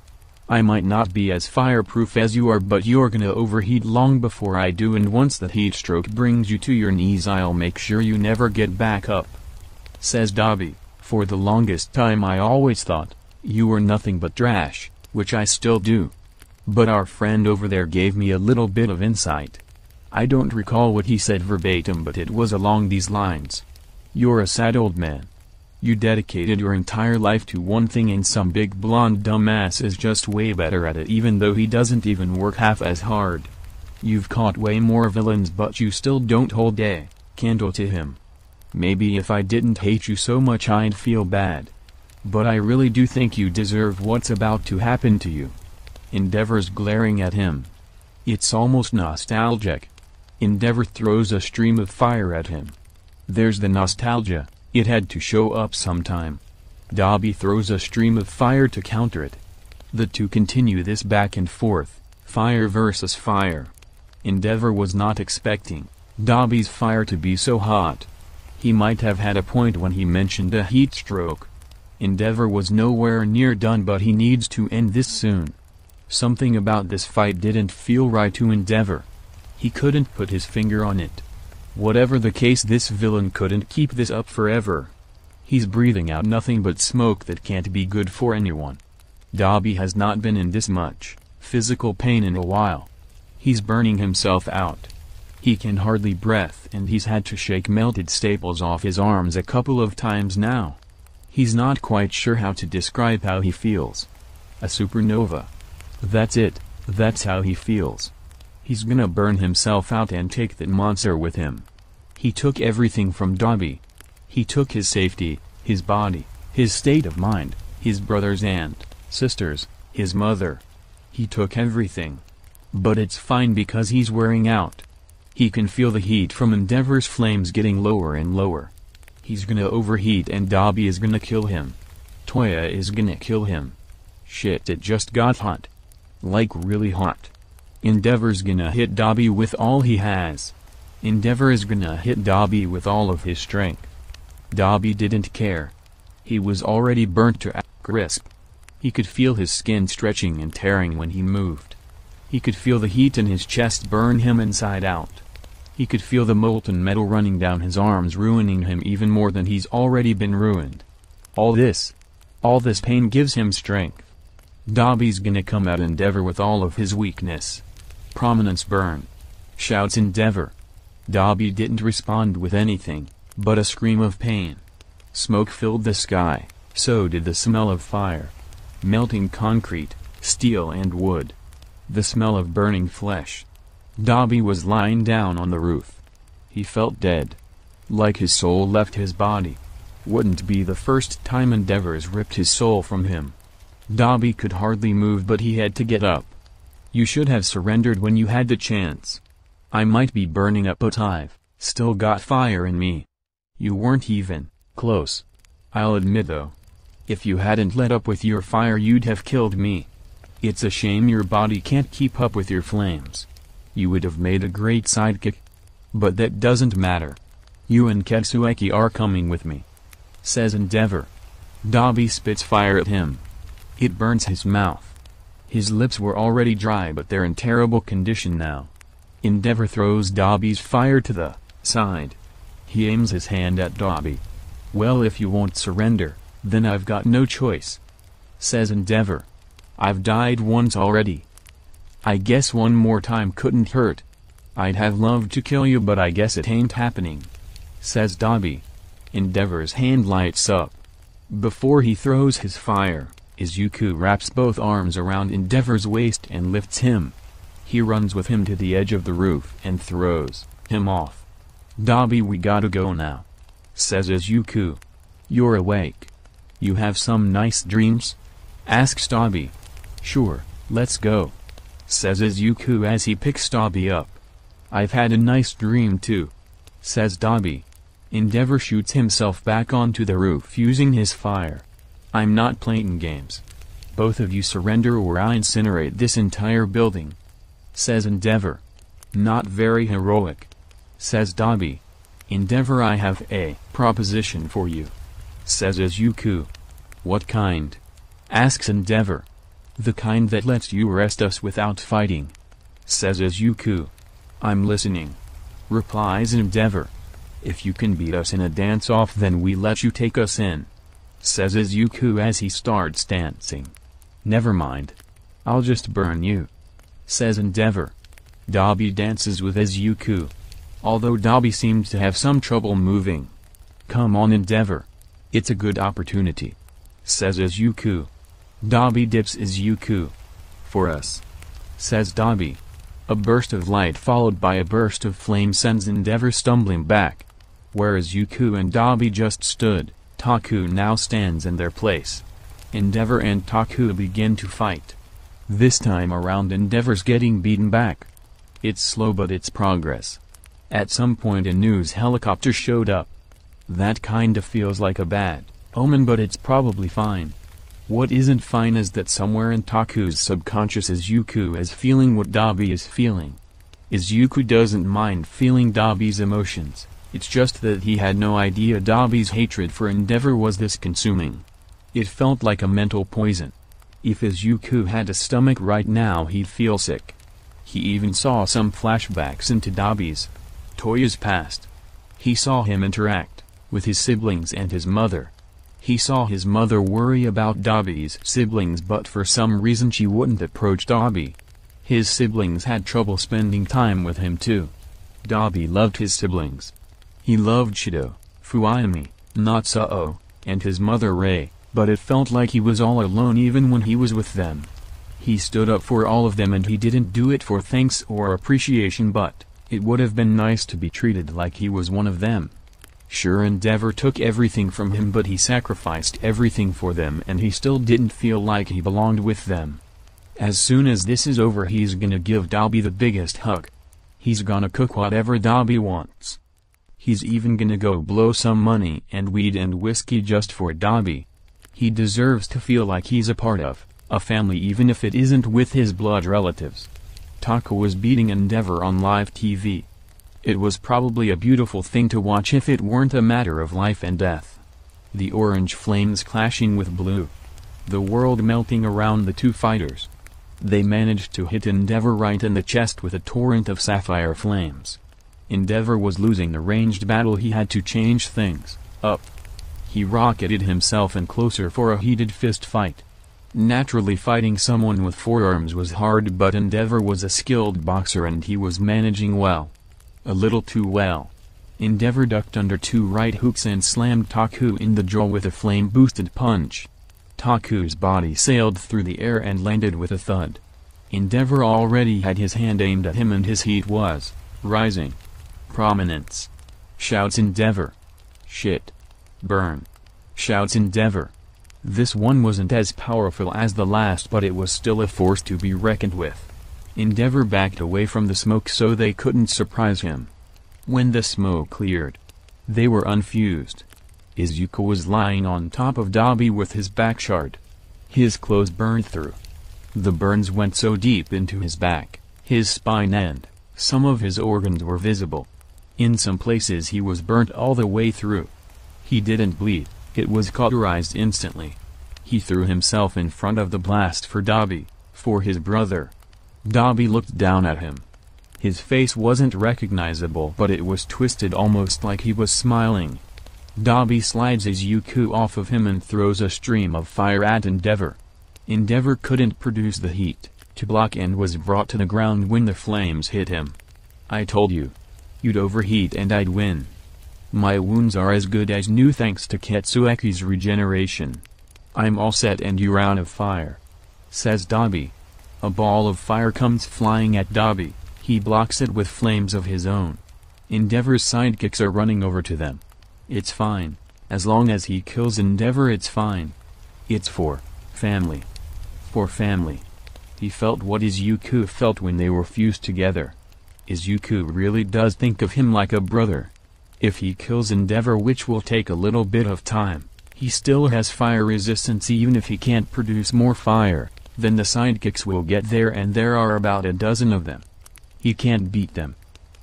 I might not be as fireproof as you are, but you're gonna overheat long before I do, and once that heat stroke brings you to your knees I'll make sure you never get back up, says Dabi. For the longest time I always thought you were nothing but trash, which I still do. But our friend over there gave me a little bit of insight. I don't recall what he said verbatim, but it was along these lines. You're a sad old man. You dedicated your entire life to one thing and some big blonde dumbass is just way better at it, even though he doesn't even work half as hard. You've caught way more villains but you still don't hold a candle to him. Maybe if I didn't hate you so much I'd feel bad. But I really do think you deserve what's about to happen to you. Endeavor's glaring at him. It's almost nostalgic. Endeavor throws a stream of fire at him. There's the nostalgia, it had to show up sometime. Dabi throws a stream of fire to counter it. The two continue this back and forth, fire versus fire. Endeavor was not expecting Dabi's fire to be so hot. He might have had a point when he mentioned a heat stroke. Endeavor was nowhere near done, but he needs to end this soon. Something about this fight didn't feel right to Endeavor. He couldn't put his finger on it. Whatever the case, this villain couldn't keep this up forever. He's breathing out nothing but smoke that can't be good for anyone. Dabi has not been in this much physical pain in a while. He's burning himself out. He can hardly breathe, and he's had to shake melted staples off his arms a couple of times now. He's not quite sure how to describe how he feels. A supernova. That's it, that's how he feels. He's gonna burn himself out and take that monster with him. He took everything from Dabi. He took his safety, his body, his state of mind, his brothers and sisters, his mother. He took everything. But it's fine because he's wearing out. He can feel the heat from Endeavor's flames getting lower and lower. He's gonna overheat and Dabi is gonna kill him. Toya is gonna kill him. Shit, it just got hot. Like really hot. Endeavor's gonna hit Dabi with all he has. Endeavor is gonna hit Dabi with all of his strength. Dabi didn't care. He was already burnt to a crisp. He could feel his skin stretching and tearing when he moved. He could feel the heat in his chest burn him inside out. He could feel the molten metal running down his arms, ruining him even more than he's already been ruined. All this pain gives him strength. Dabi's gonna come at Endeavor with all of his weakness. Prominence burn. Shouts Endeavor. Dabi didn't respond with anything, but a scream of pain. Smoke filled the sky, so did the smell of fire. Melting concrete, steel and wood. The smell of burning flesh. Dabi was lying down on the roof. He felt dead. Like his soul left his body. Wouldn't be the first time Endeavor's ripped his soul from him. Dabi could hardly move, but he had to get up. You should have surrendered when you had the chance. I might be burning up, but I've still got fire in me. You weren't even close. I'll admit though. If you hadn't let up with your fire, you'd have killed me. It's a shame your body can't keep up with your flames. You would have made a great sidekick. But that doesn't matter. You and Ketsueki are coming with me. Says Endeavor. Dabi spits fire at him. It burns his mouth. His lips were already dry, but they're in terrible condition now. Endeavor throws Dabi's fire to the side. He aims his hand at Dabi. Well, if you won't surrender, then I've got no choice. Says Endeavor. I've died once already. I guess one more time couldn't hurt. I'd have loved to kill you, but I guess it ain't happening. Says Dabi. Endeavor's hand lights up. Before he throws his fire, Izuku wraps both arms around Endeavor's waist and lifts him. He runs with him to the edge of the roof and throws him off. Dabi, we gotta go now. Says Izuku. You're awake. You have some nice dreams? Asks Dabi. Sure, let's go. Says Izuku as he picks Dabi up. I've had a nice dream too. Says Dabi. Endeavor shoots himself back onto the roof using his fire. I'm not playing games. Both of you surrender or I incinerate this entire building. Says Endeavor. Not very heroic. Says Dabi. Endeavor, I have a proposition for you. Says Izuku. What kind? Asks Endeavor. The kind that lets you arrest us without fighting. Says Izuku. I'm listening. Replies Endeavor. If you can beat us in a dance-off, then we let you take us in. Says Izuku as he starts dancing. Never mind. I'll just burn you. Says Endeavor. Dabi dances with Izuku. Although Dabi seemed to have some trouble moving. Come on Endeavor. It's a good opportunity. Says Izuku. Dabi dips Izuku. For us. Says Dabi. A burst of light followed by a burst of flame sends Endeavor stumbling back. Where Izuku and Dabi just stood, Taku now stands in their place. Endeavor and Taku begin to fight. This time around Endeavor's getting beaten back. It's slow but it's progress. At some point a news helicopter showed up. That kinda feels like a bad omen, but it's probably fine. What isn't fine is that somewhere in Taku's subconscious Izuku is feeling what Dabi is feeling. Izuku doesn't mind feeling Dabi's emotions, it's just that he had no idea Dabi's hatred for Endeavor was this consuming. It felt like a mental poison. If Izuku had a stomach right now he'd feel sick. He even saw some flashbacks into Dabi's Toya's past. He saw him interact with his siblings and his mother. He saw his mother worry about Dabi's siblings, but for some reason she wouldn't approach Dabi. His siblings had trouble spending time with him too. Dabi loved his siblings. He loved Shido, Fuayami, Natsuo, and his mother Rei, but it felt like he was all alone even when he was with them. He stood up for all of them and he didn't do it for thanks or appreciation, but it would have been nice to be treated like he was one of them. Sure, Endeavor took everything from him, but he sacrificed everything for them and he still didn't feel like he belonged with them. As soon as this is over he's gonna give Dabi the biggest hug. He's gonna cook whatever Dabi wants. He's even gonna go blow some money and weed and whiskey just for Dabi. He deserves to feel like he's a part of a family even if it isn't with his blood relatives. Taku was beating Endeavor on live TV. It was probably a beautiful thing to watch if it weren't a matter of life and death. The orange flames clashing with blue. The world melting around the two fighters. They managed to hit Endeavor right in the chest with a torrent of sapphire flames. Endeavor was losing the ranged battle. He had to change things up. He rocketed himself in closer for a heated fist fight. Naturally, fighting someone with forearms was hard, but Endeavor was a skilled boxer and he was managing well. A little too well. Endeavor ducked under two right hooks and slammed Taku in the jaw with a flame-boosted punch. Taku's body sailed through the air and landed with a thud. Endeavor already had his hand aimed at him and his heat was rising. Prominence. Shouts Endeavor. Shit. Burn. Shouts Endeavor. This one wasn't as powerful as the last, but it was still a force to be reckoned with. Endeavor backed away from the smoke so they couldn't surprise him. When the smoke cleared, they were unfused. Izuku was lying on top of Dabi with his back charred. His clothes burned through. The burns went so deep into his back, his spine, and some of his organs were visible. In some places he was burnt all the way through. He didn't bleed, it was cauterized instantly. He threw himself in front of the blast for Dabi, for his brother. Dabi looked down at him. His face wasn't recognizable, but it was twisted almost like he was smiling. Dabi slides Izuku off of him and throws a stream of fire at Endeavor. Endeavor couldn't produce the heat to block and was brought to the ground when the flames hit him. I told you. You'd overheat and I'd win. My wounds are as good as new thanks to Ketsueki's regeneration. I'm all set and you're out of fire, says Dabi. A ball of fire comes flying at Dabi. He blocks it with flames of his own. Endeavor's sidekicks are running over to them. It's fine. As long as he kills Endeavor, it's fine. It's for family. For family. He felt what Izuku felt when they were fused together. Izuku really does think of him like a brother. If he kills Endeavor, which will take a little bit of time, he still has fire resistance. Even if he can't produce more fire, then the sidekicks will get there, and there are about a dozen of them. He can't beat them.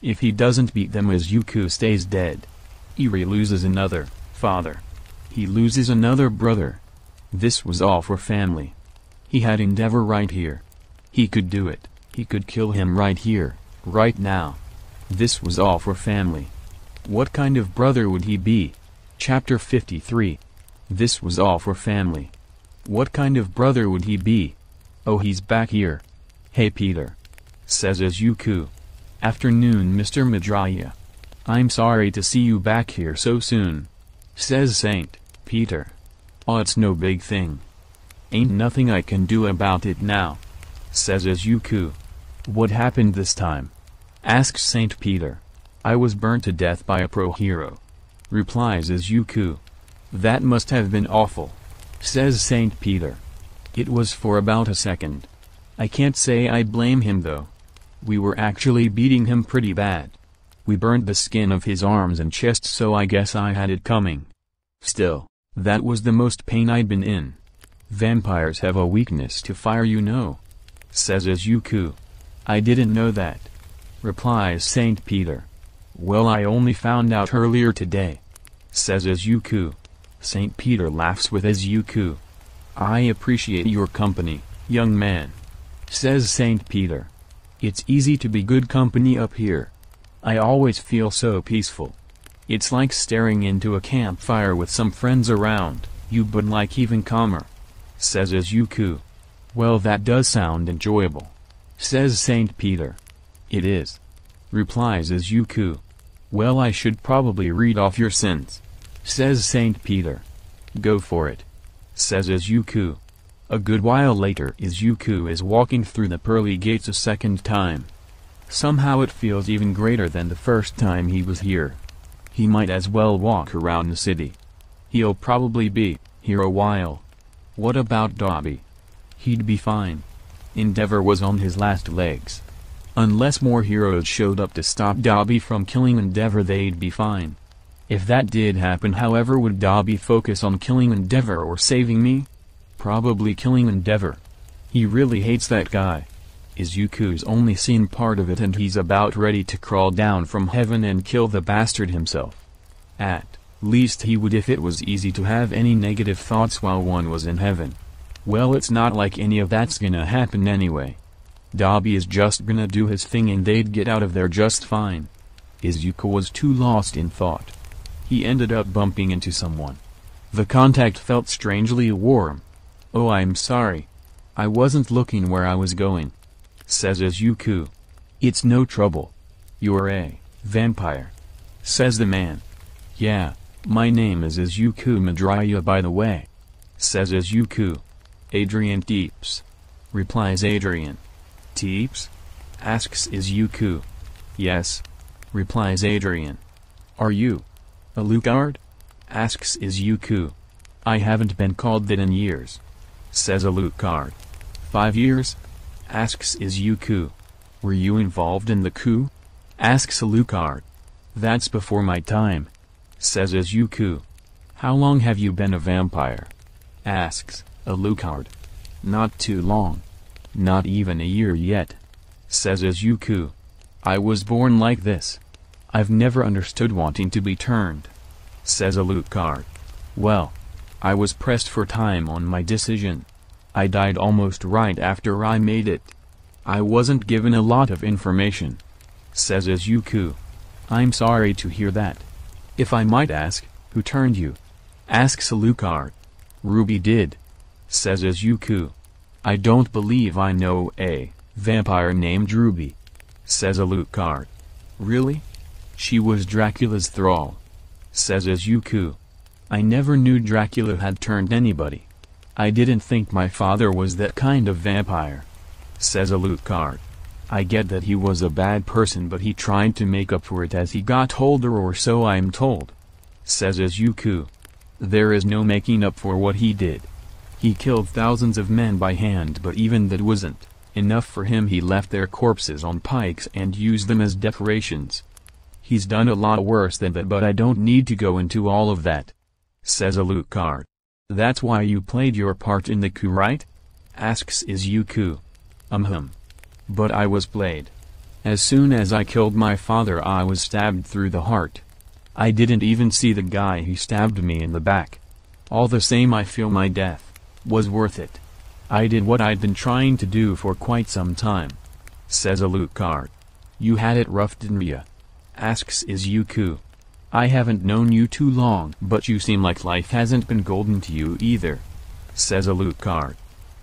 If he doesn't beat them, Izuku stays dead. Eri loses another father. He loses another brother. This was all for family. He had Endeavor right here. He could do it. He could kill him right here, right now. This was all for family. What kind of brother would he be? Chapter 53. This was all for family. What kind of brother would he be? Oh, he's back here. Hey Peter, says Izuku. Afternoon, Mr. Midoriya. I'm sorry to see you back here so soon, says Saint Peter. Oh, it's no big thing. Ain't nothing I can do about it now, says Izuku. What happened this time? Asks Saint Peter. I was burnt to death by a pro hero, replies Izuku. That must have been awful, says Saint Peter. It was for about a second. I can't say I blame him though. We were actually beating him pretty bad. We burned the skin of his arms and chest, so I guess I had it coming. Still, that was the most pain I'd been in. Vampires have a weakness to fire, you know, says Izuku. I didn't know that, replies Saint Peter. Well, I only found out earlier today, says Izuku. Saint Peter laughs with Izuku. I appreciate your company, young man, says Saint Peter. It's easy to be good company up here. I always feel so peaceful. It's like staring into a campfire with some friends around you, but like even calmer, says Izuku. Well, that does sound enjoyable, says Saint Peter. It is, replies Izuku. Well, I should probably read off your sins, says Saint Peter. Go for it, says Izuku. A good while later, Izuku is walking through the pearly gates a second time. Somehow it feels even greater than the first time he was here. He might as well walk around the city. He'll probably be here a while. What about Dobby? He'd be fine. Endeavor was on his last legs. Unless more heroes showed up to stop Dobby from killing Endeavor, they'd be fine. If that did happen, however, would Dobby focus on killing Endeavor or saving me? Probably killing Endeavor. He really hates that guy. Izuku's only seen part of it, and he's about ready to crawl down from heaven and kill the bastard himself. At least he would if it was easy to have any negative thoughts while one was in heaven. Well, it's not like any of that's gonna happen anyway. Dobby is just gonna do his thing and they'd get out of there just fine. Izuku was too lost in thought. He ended up bumping into someone. The contact felt strangely warm. Oh, I'm sorry. I wasn't looking where I was going, says Izuku. It's no trouble. You're a vampire, says the man. Yeah, my name is Izuku Midoriya, by the way, says Izuku. Adrian Teeps, replies Adrian. Teeps? Asks Izuku. Yes, replies Adrian. Are you Alucard? Asks Izuku. I haven't been called that in years, says Alucard. 5 years? Asks Izuku. Were you involved in the coup? Asks Alucard. That's before my time, says Izuku. How long have you been a vampire? Asks Alucard. Not too long. Not even a year yet, says Izuku. I was born like this. I've never understood wanting to be turned, says Alucard. Well, I was pressed for time on my decision. I died almost right after I made it. I wasn't given a lot of information, says Izuku. I'm sorry to hear that. If I might ask, who turned you? Asks Alucard. Ruby did, says Izuku. I don't believe I know a vampire named Ruby, says Alucard. Really? She was Dracula's thrall, says Izuku. I never knew Dracula had turned anybody. I didn't think my father was that kind of vampire, says Alucard. I get that he was a bad person, but he tried to make up for it as he got older, or so I'm told, says Izuku. There is no making up for what he did. He killed thousands of men by hand, but even that wasn't enough for him. He left their corpses on pikes and used them as decorations. He's done a lot worse than that, but I don't need to go into all of that, says Alucard. That's why you played your part in the coup, right? Asks Izuku. But I was played. As soon as I killed my father, I was stabbed through the heart. I didn't even see the guy who stabbed me in the back. All the same, I feel my death was worth it. I did what I'd been trying to do for quite some time, says Alucard. You had it rough, didn't ya? Asks Izuku. I haven't known you too long, but you seem like life hasn't been golden to you either, says Alucard.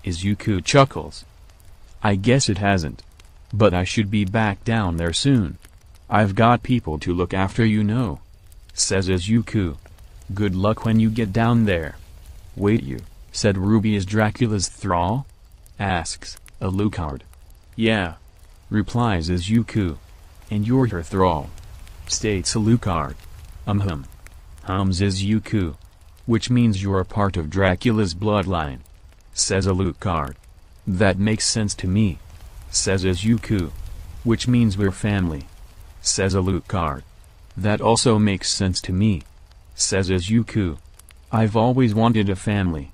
Izuku chuckles. I guess it hasn't. But I should be back down there soon. I've got people to look after, you know, says Izuku. Good luck when you get down there. Wait, you said Ruby is Dracula's thrall? Asks Alucard. Yeah, replies Izuku. And you're her thrall, states Alucard. Hums Izuku. which means you're a part of Dracula's bloodline, says Alucard. That makes sense to me, says Izuku. Which means we're family, says Alucard. That also makes sense to me, says Izuku. I've always wanted a family.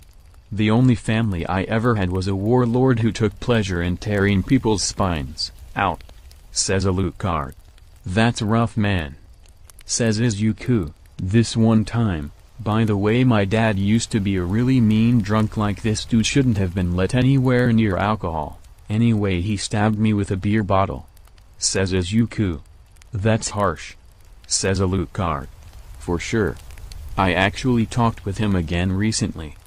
The only family I ever had was a warlord who took pleasure in tearing people's spines out, says Alucard. That's rough, man, says Izuku. This one time, by the way, my dad used to be a really mean drunk. Like, this dude shouldn't have been let anywhere near alcohol. Anyway, he stabbed me with a beer bottle, says Izuku. That's harsh, says Alucard. For sure. I actually talked with him again recently.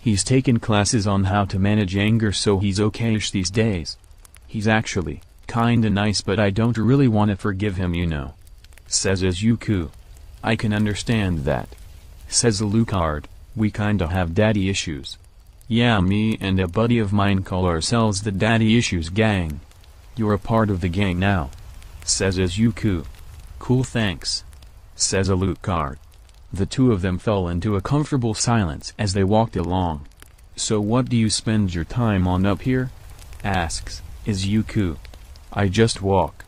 He's taken classes on how to manage anger, so he's okay-ish these days. He's actually kinda nice, but I don't really want to forgive him, you know, says Izuku. I can understand that, says Alucard. We kinda have daddy issues. Yeah, me and a buddy of mine call ourselves the Daddy Issues Gang. You're a part of the gang now, says Izuku. Cool, thanks, says Alucard. The two of them fell into a comfortable silence as they walked along. So what do you spend your time on up here? Asks Izuku. I just walk.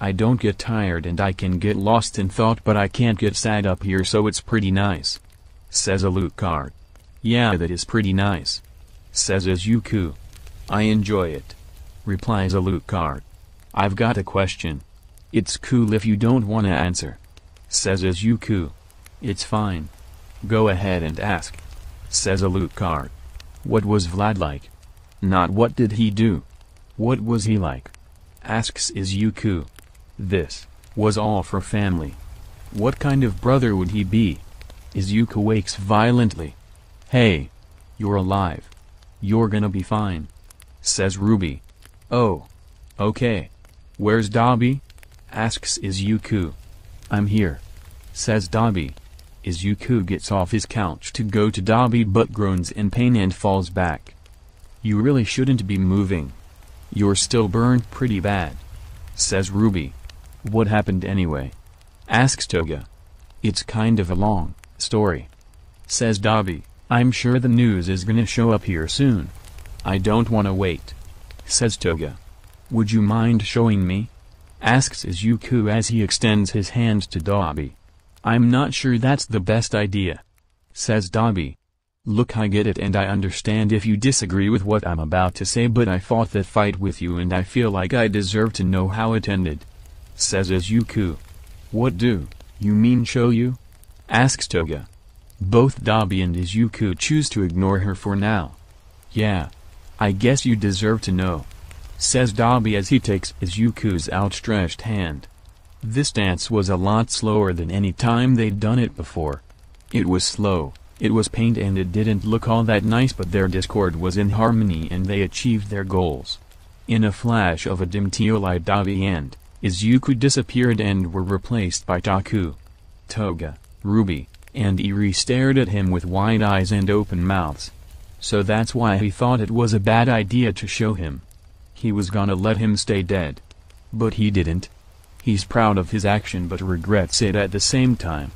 I don't get tired and I can get lost in thought, but I can't get sad up here, so it's pretty nice, says Alucard. Yeah, that is pretty nice, says Izuku. I enjoy it, replies Alucard. I've got a question. It's cool if you don't want to answer, says Izuku. It's fine. Go ahead and ask, says Alucard. What was Vlad like? Not what did he do. What was he like? Asks Izuku. This was all for family. What kind of brother would he be? Izuku wakes violently. Hey, you're alive. You're gonna be fine, says Ruby. Oh, okay. Where's Dabi? Asks Izuku. I'm here, says Dabi. Izuku gets off his couch to go to Dabi, but groans in pain and falls back. You really shouldn't be moving. You're still burned pretty bad, says Ruby. What happened anyway? Asks Toga. It's kind of a long story, says Dabi. I'm sure the news is gonna show up here soon. I don't wanna wait, says Toga. Would you mind showing me? Asks Izuku as he extends his hand to Dabi. I'm not sure that's the best idea, says Dabi. Look, I get it and I understand if you disagree with what I'm about to say, but I fought that fight with you and I feel like I deserve to know how it ended, says Izuku. What do you mean show you? Asks Toga. Both Dabi and Izuku choose to ignore her for now. Yeah, I guess you deserve to know, says Dabi as he takes Izuku's outstretched hand. This dance was a lot slower than any time they'd done it before. It was slow, it was pained, and it didn't look all that nice, but their discord was in harmony and they achieved their goals. In a flash of a dim teal-eyed Dabi and Izuku disappeared and were replaced by Taku. Toga, Ruby, and Eri stared at him with wide eyes and open mouths. So that's why he thought it was a bad idea to show him. He was gonna let him stay dead. But he didn't. He's proud of his action but regrets it at the same time.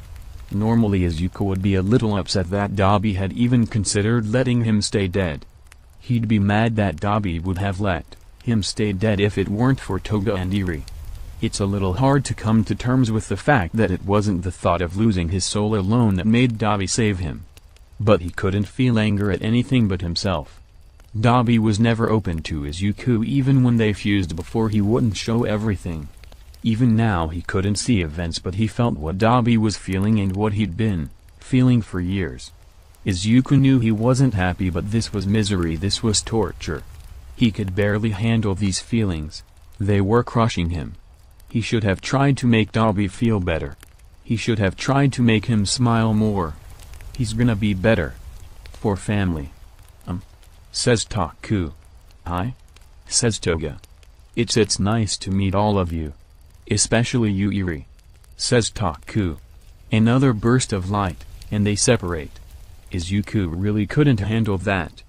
Normally Izuku would be a little upset that Dabi had even considered letting him stay dead. He'd be mad that Dabi would have let him stay dead if it weren't for Toga and Eri. It's a little hard to come to terms with the fact that it wasn't the thought of losing his soul alone that made Dabi save him. But he couldn't feel anger at anything but himself. Dabi was never open to Izuku. Even when they fused before, he wouldn't show everything. Even now he couldn't see events, but he felt what Dabi was feeling and what he'd been feeling for years. Izuku knew he wasn't happy, but this was misery, this was torture. He could barely handle these feelings. They were crushing him. He should have tried to make Dabi feel better. He should have tried to make him smile more. He's gonna be better. For family. Says Taku. Hi? Says Toga. It's nice to meet all of you. Especially you, Eri. Says Taku. Another burst of light, and they separate. Izuku really couldn't handle that.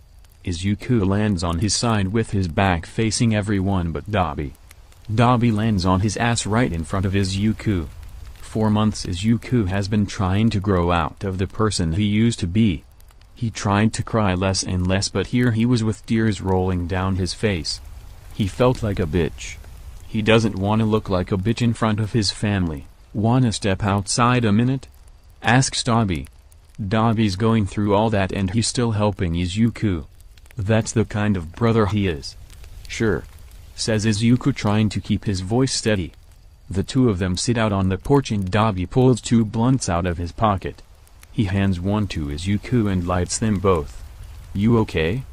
Izuku lands on his side with his back facing everyone but Dabi. Dabi lands on his ass right in front of Izuku. For months Izuku has been trying to grow out of the person he used to be. He tried to cry less and less, but here he was with tears rolling down his face. He felt like a bitch. He doesn't want to look like a bitch in front of his family. Wanna step outside a minute? Asks Dabi. Dabi's going through all that and he's still helping Izuku. That's the kind of brother he is. Sure. Says Izuku, trying to keep his voice steady. The two of them sit out on the porch and Dabi pulls 2 blunts out of his pocket. He hands one to Izuku and lights them both. You okay?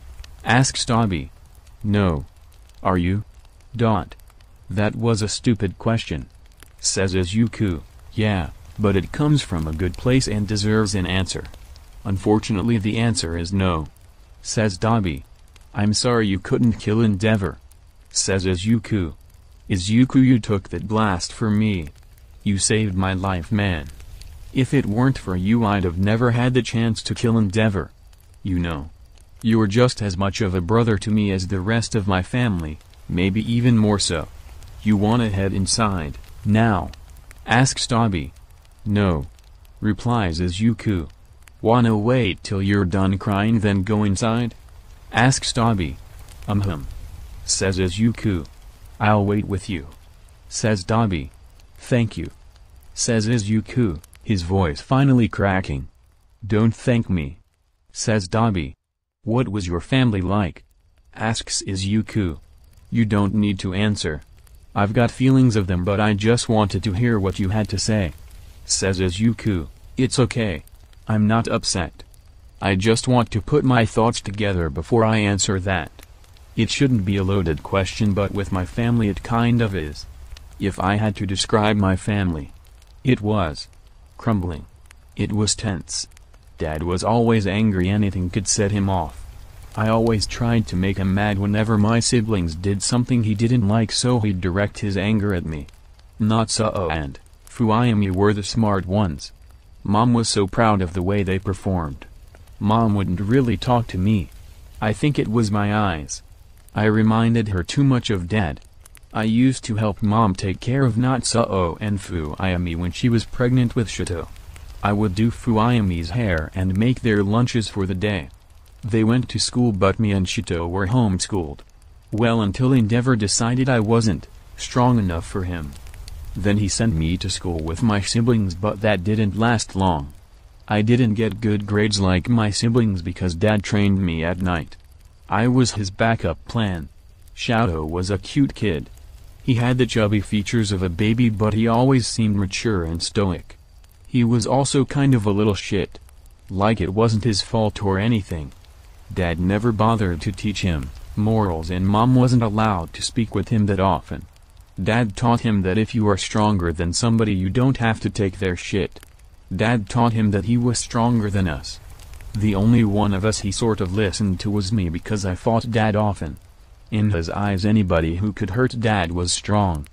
Asks Dabi. No. Are you? That was a stupid question. Says Izuku. Yeah, but it comes from a good place and deserves an answer. Unfortunately the answer is no. Says Dabi. I'm sorry you couldn't kill Endeavor. Says Izuku. Izuku, you took that blast for me. You saved my life, man. If it weren't for you I'd have never had the chance to kill Endeavor. You know. You're just as much of a brother to me as the rest of my family, maybe even more so. You wanna head inside, now? Asks Dabi. No. Replies Izuku. Wanna wait till you're done crying then go inside? Asks Dabi. Says Izuku. I'll wait with you. Says Dabi. Thank you. Says Izuku, his voice finally cracking. Don't thank me. Says Dabi. What was your family like? Asks Izuku. You don't need to answer. I've got feelings of them but I just wanted to hear what you had to say. Says Izuku. It's okay. I'm not upset. I just want to put my thoughts together before I answer that. It shouldn't be a loaded question but with my family it kind of is. If I had to describe my family, it was crumbling. It was tense. Dad was always angry, anything could set him off. I always tried to make him mad whenever my siblings did something he didn't like, so he'd direct his anger at me. Natsuo and Fuyumi were the smart ones. Mom was so proud of the way they performed. Mom wouldn't really talk to me. I think it was my eyes. I reminded her too much of Dad. I used to help Mom take care of Natsuo and Fuyumi when she was pregnant with Shito. I would do Fuyumi's hair and make their lunches for the day. They went to school but me and Shito were homeschooled. Well, until Endeavor decided I wasn't strong enough for him. Then he sent me to school with my siblings, but that didn't last long. I didn't get good grades like my siblings because Dad trained me at night. I was his backup plan. Shadow was a cute kid. He had the chubby features of a baby but he always seemed mature and stoic. He was also kind of a little shit. Like it wasn't his fault or anything. Dad never bothered to teach him morals and Mom wasn't allowed to speak with him that often. Dad taught him that if you are stronger than somebody you don't have to take their shit. Dad taught him that he was stronger than us. The only one of us he sort of listened to was me because I fought Dad often. In his eyes anybody who could hurt Dad was strong.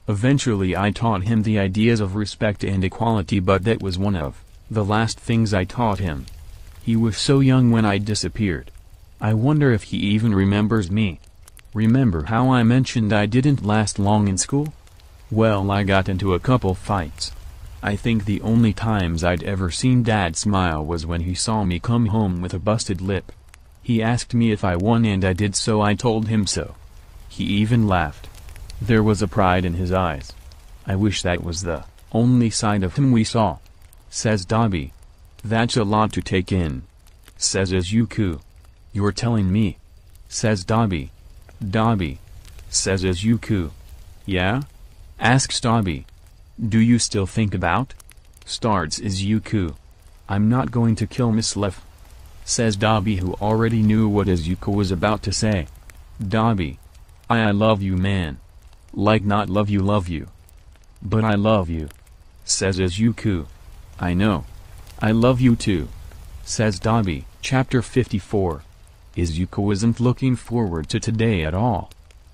Eventually I taught him the ideas of respect and equality, but that was one of the last things I taught him. He was so young when I disappeared. I wonder if he even remembers me. Remember how I mentioned I didn't last long in school? Well, I got into a couple fights. I think the only times I'd ever seen Dad smile was when he saw me come home with a busted lip. He asked me if I won and I did, so I told him so. He even laughed. There was a pride in his eyes. I wish that was the only side of him we saw. Says Dabi. That's a lot to take in. Says Izuku. You're telling me? Says Dabi. Dabi. Says Izuku. Yeah? Asks Dabi. Do you still think about? Starts Izuku. I'm not going to kill Miss Lef. Says Dabi, who already knew what Izuku was about to say. Dabi. I love you, man. Like not love you. But I love you. Says Izuku. I know. I love you too. Says Dabi. Chapter 54. Izuku wasn't looking forward to today at all.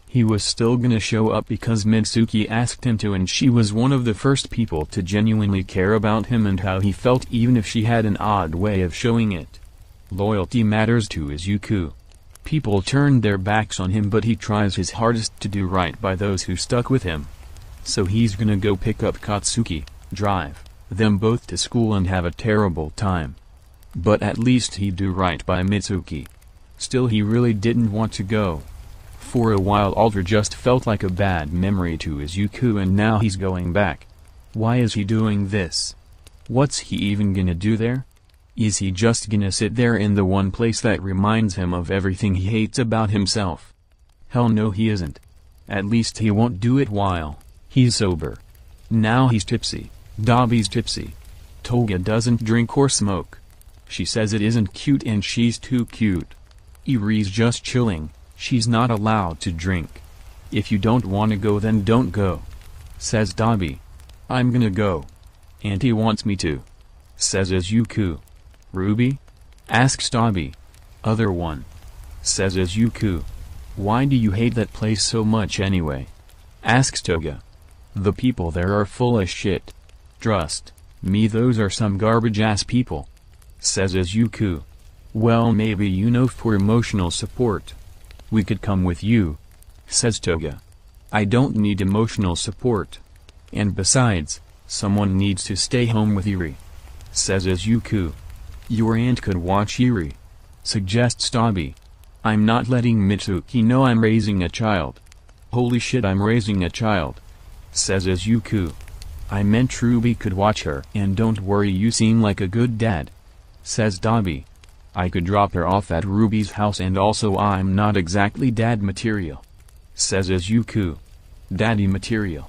He was still gonna show up because Mitsuki asked him to, and she was one of the first people to genuinely care about him and how he felt, even if she had an odd way of showing it. Loyalty matters to Izuku. People turned their backs on him but he tries his hardest to do right by those who stuck with him. So he's gonna go pick up Katsuki. drive them both to school and have a terrible time. But at least he'd do right by Mitsuki. Still, he really didn't want to go. For a while Alter just felt like a bad memory to Izuku, and now he's going back. Why is he doing this? What's he even gonna do there? Is he just gonna sit there in the one place that reminds him of everything he hates about himself? Hell no, he isn't. At least he won't do it while he's sober. Now he's tipsy. Dabi's tipsy. Toga doesn't drink or smoke. She says it isn't cute and she's too cute. Iri's just chilling. She's not allowed to drink. If you don't wanna go, then don't go, says Dabi. I'm gonna go. Auntie wants me to, says Izuku. Ruby? Asks Dabi. Other one, says Izuku. Why do you hate that place so much anyway? Asks Toga. The people there are full of shit. Trust me, those are some garbage ass people, says Izuku. Well, maybe for emotional support, we could come with you, says Toga. I don't need emotional support. And besides, someone needs to stay home with Iri, says Izuku. Your aunt could watch Iri, suggests Dabi. I'm not letting Mitsuki know I'm raising a child. Holy shit, I'm raising a child, says Izuku. I meant Ruby could watch her. And don't worry, you seem like a good dad, says Dabi. I could drop her off at Ruby's house, and also I'm not exactly dad material, says Izuku. Daddy material,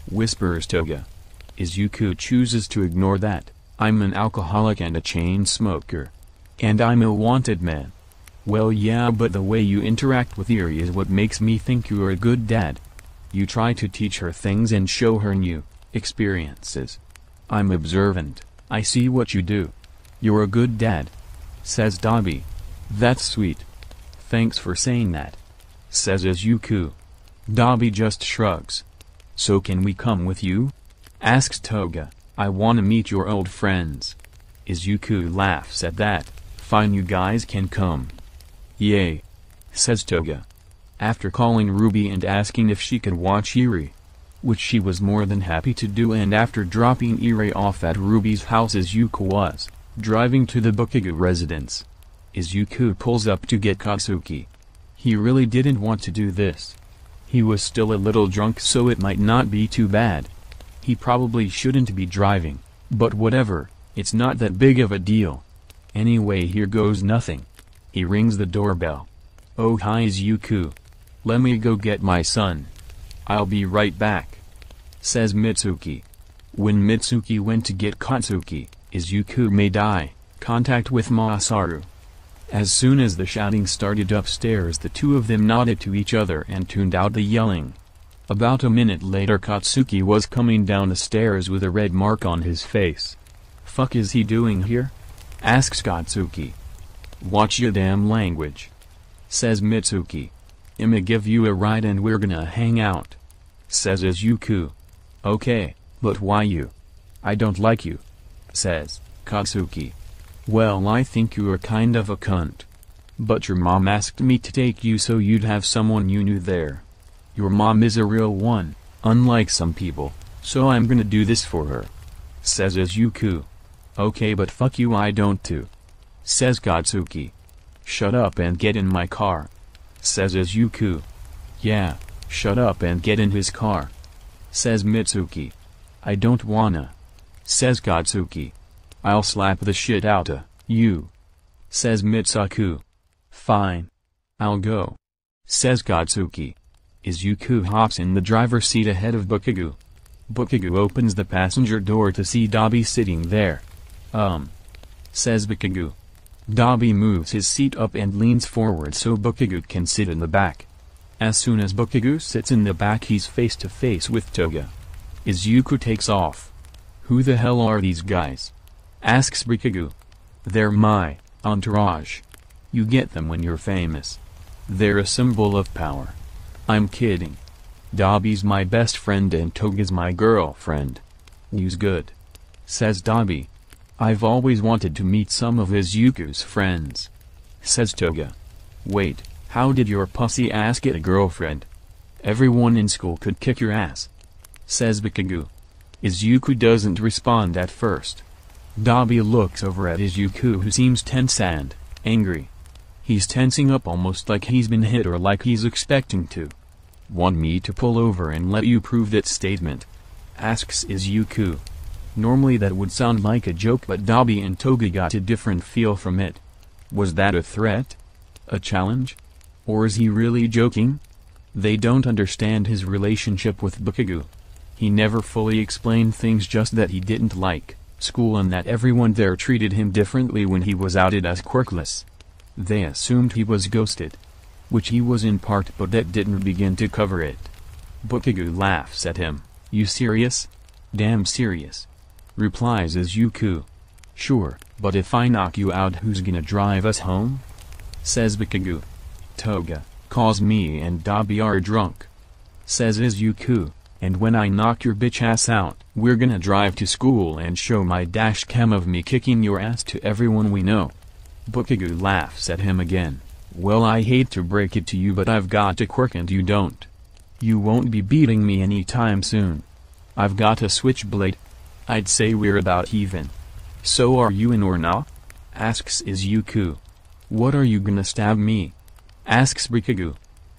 whispers Toga. Izuku chooses to ignore that. I'm an alcoholic and a chain smoker. And I'm a wanted man. Well, yeah, but the way you interact with Iri is what makes me think you're a good dad. You try to teach her things and show her new experiences. I'm observant. I see what you do. You're a good dad, says Dabi. That's sweet. Thanks for saying that, says Izuku. Dabi just shrugs. So can we come with you? Asks Toga. I wanna meet your old friends. Izuku laughs at that. Fine, you guys can come. Yay, says Toga. After calling Ruby and asking if she could watch Iri, which she was more than happy to do, and after dropping Iri off at Ruby's house, Izuku was driving to the Bukage residence. Izuku pulls up to get Katsuki. He really didn't want to do this. He was still a little drunk, so it might not be too bad. He probably shouldn't be driving, but whatever, it's not that big of a deal. Anyway, here goes nothing. He rings the doorbell. Oh, hi Izuku. Let me go get my son. I'll be right back, says Mitsuki. When Mitsuki went to get Katsuki, Izuku made eye contact with Masaru. As soon as the shouting started upstairs, the two of them nodded to each other and tuned out the yelling. About a minute later, Katsuki was coming down the stairs with a red mark on his face. Fuck is he doing here? Asks Katsuki. Watch your damn language, says Mitsuki. I'ma give you a ride and we're gonna hang out, says Izuku. Okay, but why you? I don't like you, says Katsuki. Well, I think you're kind of a cunt. But your mom asked me to take you so you'd have someone you knew there. Your mom is a real one, unlike some people, so I'm gonna do this for her, says Izuku. Okay, but fuck you, I don't too, says Katsuki. Shut up and get in my car, says Izuku. Yeah, shut up and get in his car, says Mitsuki. I don't wanna, says Katsuki. I'll slap the shit outta you, says Mitsuku. Fine. I'll go, says Katsuki. Izuku hops in the driver's seat ahead of Bukage. Bukage opens the passenger door to see Dabi sitting there. Says Bukage. Dabi moves his seat up and leans forward so Bukage can sit in the back. As soon as Bukage sits in the back, he's face to face with Toga. Izuku takes off. Who the hell are these guys? Asks Bukage. They're my entourage. You get them when you're famous. They're a symbol of power. I'm kidding. Dabi's my best friend and Toga's my girlfriend. Who's good? Says Dabi. I've always wanted to meet some of Izuku's friends, says Toga. Wait, how did your pussy ass get a girlfriend? Everyone in school could kick your ass, says Bukage. Izuku doesn't respond at first. Dabi looks over at Izuku, who seems tense and angry. He's tensing up almost like he's been hit or like he's expecting to. "Want me to pull over and let you prove that statement?" asks Izuku. Normally that would sound like a joke, but Dabi and Toga got a different feel from it. Was that a threat? A challenge? Or is he really joking? They don't understand his relationship with Byakugan. He never fully explained things, just that he didn't like school and that everyone there treated him differently when he was outed as quirkless. They assumed he was ghosted. Which he was in part, but that didn't begin to cover it. Byakugan laughs at him. "You serious?" "Damn serious," replies Izuku. "Sure, but if I knock you out, who's gonna drive us home?" says Byakugan. "Toga, cause me and Dabi are drunk," says Izuku, "and when I knock your bitch ass out, we're gonna drive to school and show my dash cam of me kicking your ass to everyone we know." Byakugan laughs at him again. "Well, I hate to break it to you, but I've got a quirk and you don't. You won't be beating me anytime soon. I've got a switchblade. I'd say we're about even." "So are you in or not?" asks Izuku. "What, are you gonna stab me?" asks Byakugan.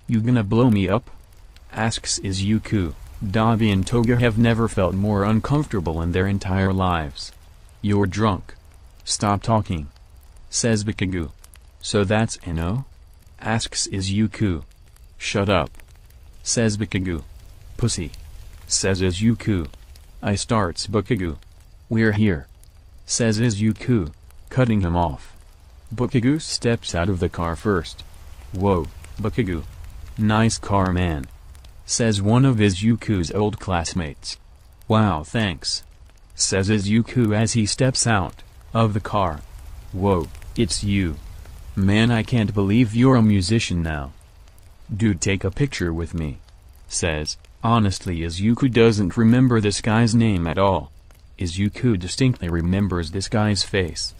"You gonna blow me up?" asks Izuku. Dabi and Toga have never felt more uncomfortable in their entire lives. "You're drunk. Stop talking," says Byakugan. "So that's a no?" asks Izuku. "Shut up," says Byakugan. "Pussy," says Izuku. I starts Byakugan. "We're here," says Izuku, cutting him off. Byakugan steps out of the car first. "Whoa, Byakugan. Nice car, man," says one of Izuku's old classmates. "Wow, thanks," says Izuku as he steps out of the car. "Whoa, it's you. Man, I can't believe you're a musician now. Dude, take a picture with me," says. Honestly, Izuku doesn't remember this guy's name at all. Izuku distinctly remembers this guy's face.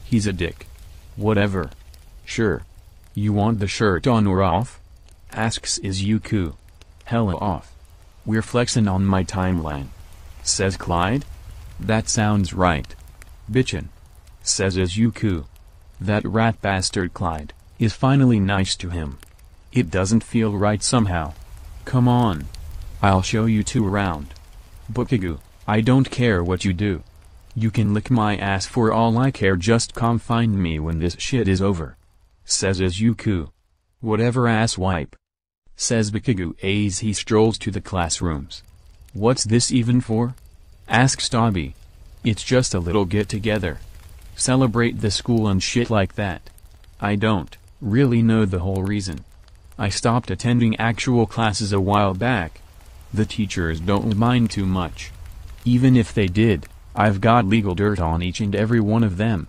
He's a dick. Whatever. "Sure. You want the shirt on or off?" asks Izuku. "Hella off. We're flexing on my timeline," says Clyde. "That sounds right. Bitchin'," says Izuku. That rat bastard Clyde is finally nice to him. It doesn't feel right somehow. "Come on. I'll show you two around." "Byakugan, I don't care what you do. You can lick my ass for all I care, just come find me when this shit is over," says Izuku. "Whatever, ass wipe," says Byakugan as he strolls to the classrooms. "What's this even for?" asks Dabi. "It's just a little get-together. Celebrate the school and shit like that." "I don't really know the whole reason. I stopped attending actual classes a while back. The teachers don't mind too much. Even if they did, I've got legal dirt on each and every one of them.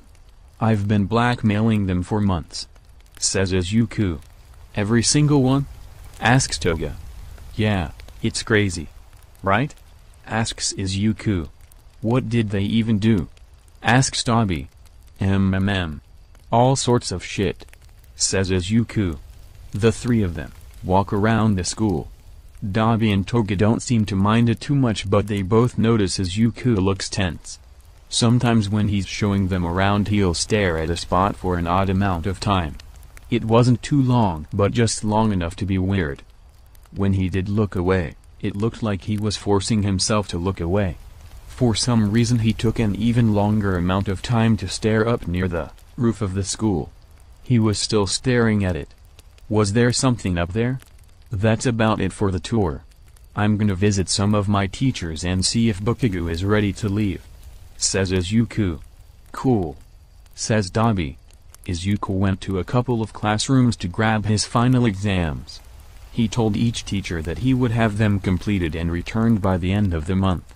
I've been blackmailing them for months," says Izuku. "Every single one?" asks Toga. "Yeah, it's crazy. Right?" asks Izuku. "What did they even do?" asks Dabi. All sorts of shit," says Izuku. The three of them walk around the school. Dabi and Toga don't seem to mind it too much, but they both notice Izuku looks tense. Sometimes when he's showing them around, he'll stare at a spot for an odd amount of time. It wasn't too long, but just long enough to be weird. When he did look away, it looked like he was forcing himself to look away. For some reason he took an even longer amount of time to stare up near the roof of the school. He was still staring at it. Was there something up there? That's about it for the tour. I'm gonna visit some of my teachers and see if Byakugan is ready to leave," says Izuku. "Cool," says Dabi. Izuku went to a couple of classrooms to grab his final exams. He told each teacher that he would have them completed and returned by the end of the month.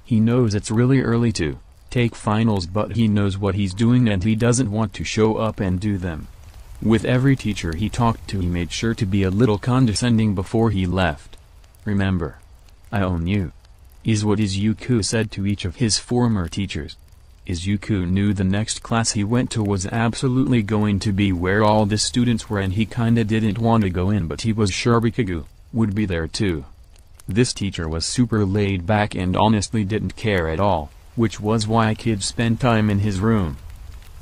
He knows it's really early to take finals, but he knows what he's doing and he doesn't want to show up and do them. With every teacher he talked to, he made sure to be a little condescending before he left. "Remember, I own you," is what Izuku said to each of his former teachers. Izuku knew the next class he went to was absolutely going to be where all the students were, and he kinda didn't want to go in, but he was sure Byakugan would be there too. This teacher was super laid back and honestly didn't care at all, which was why kids spent time in his room.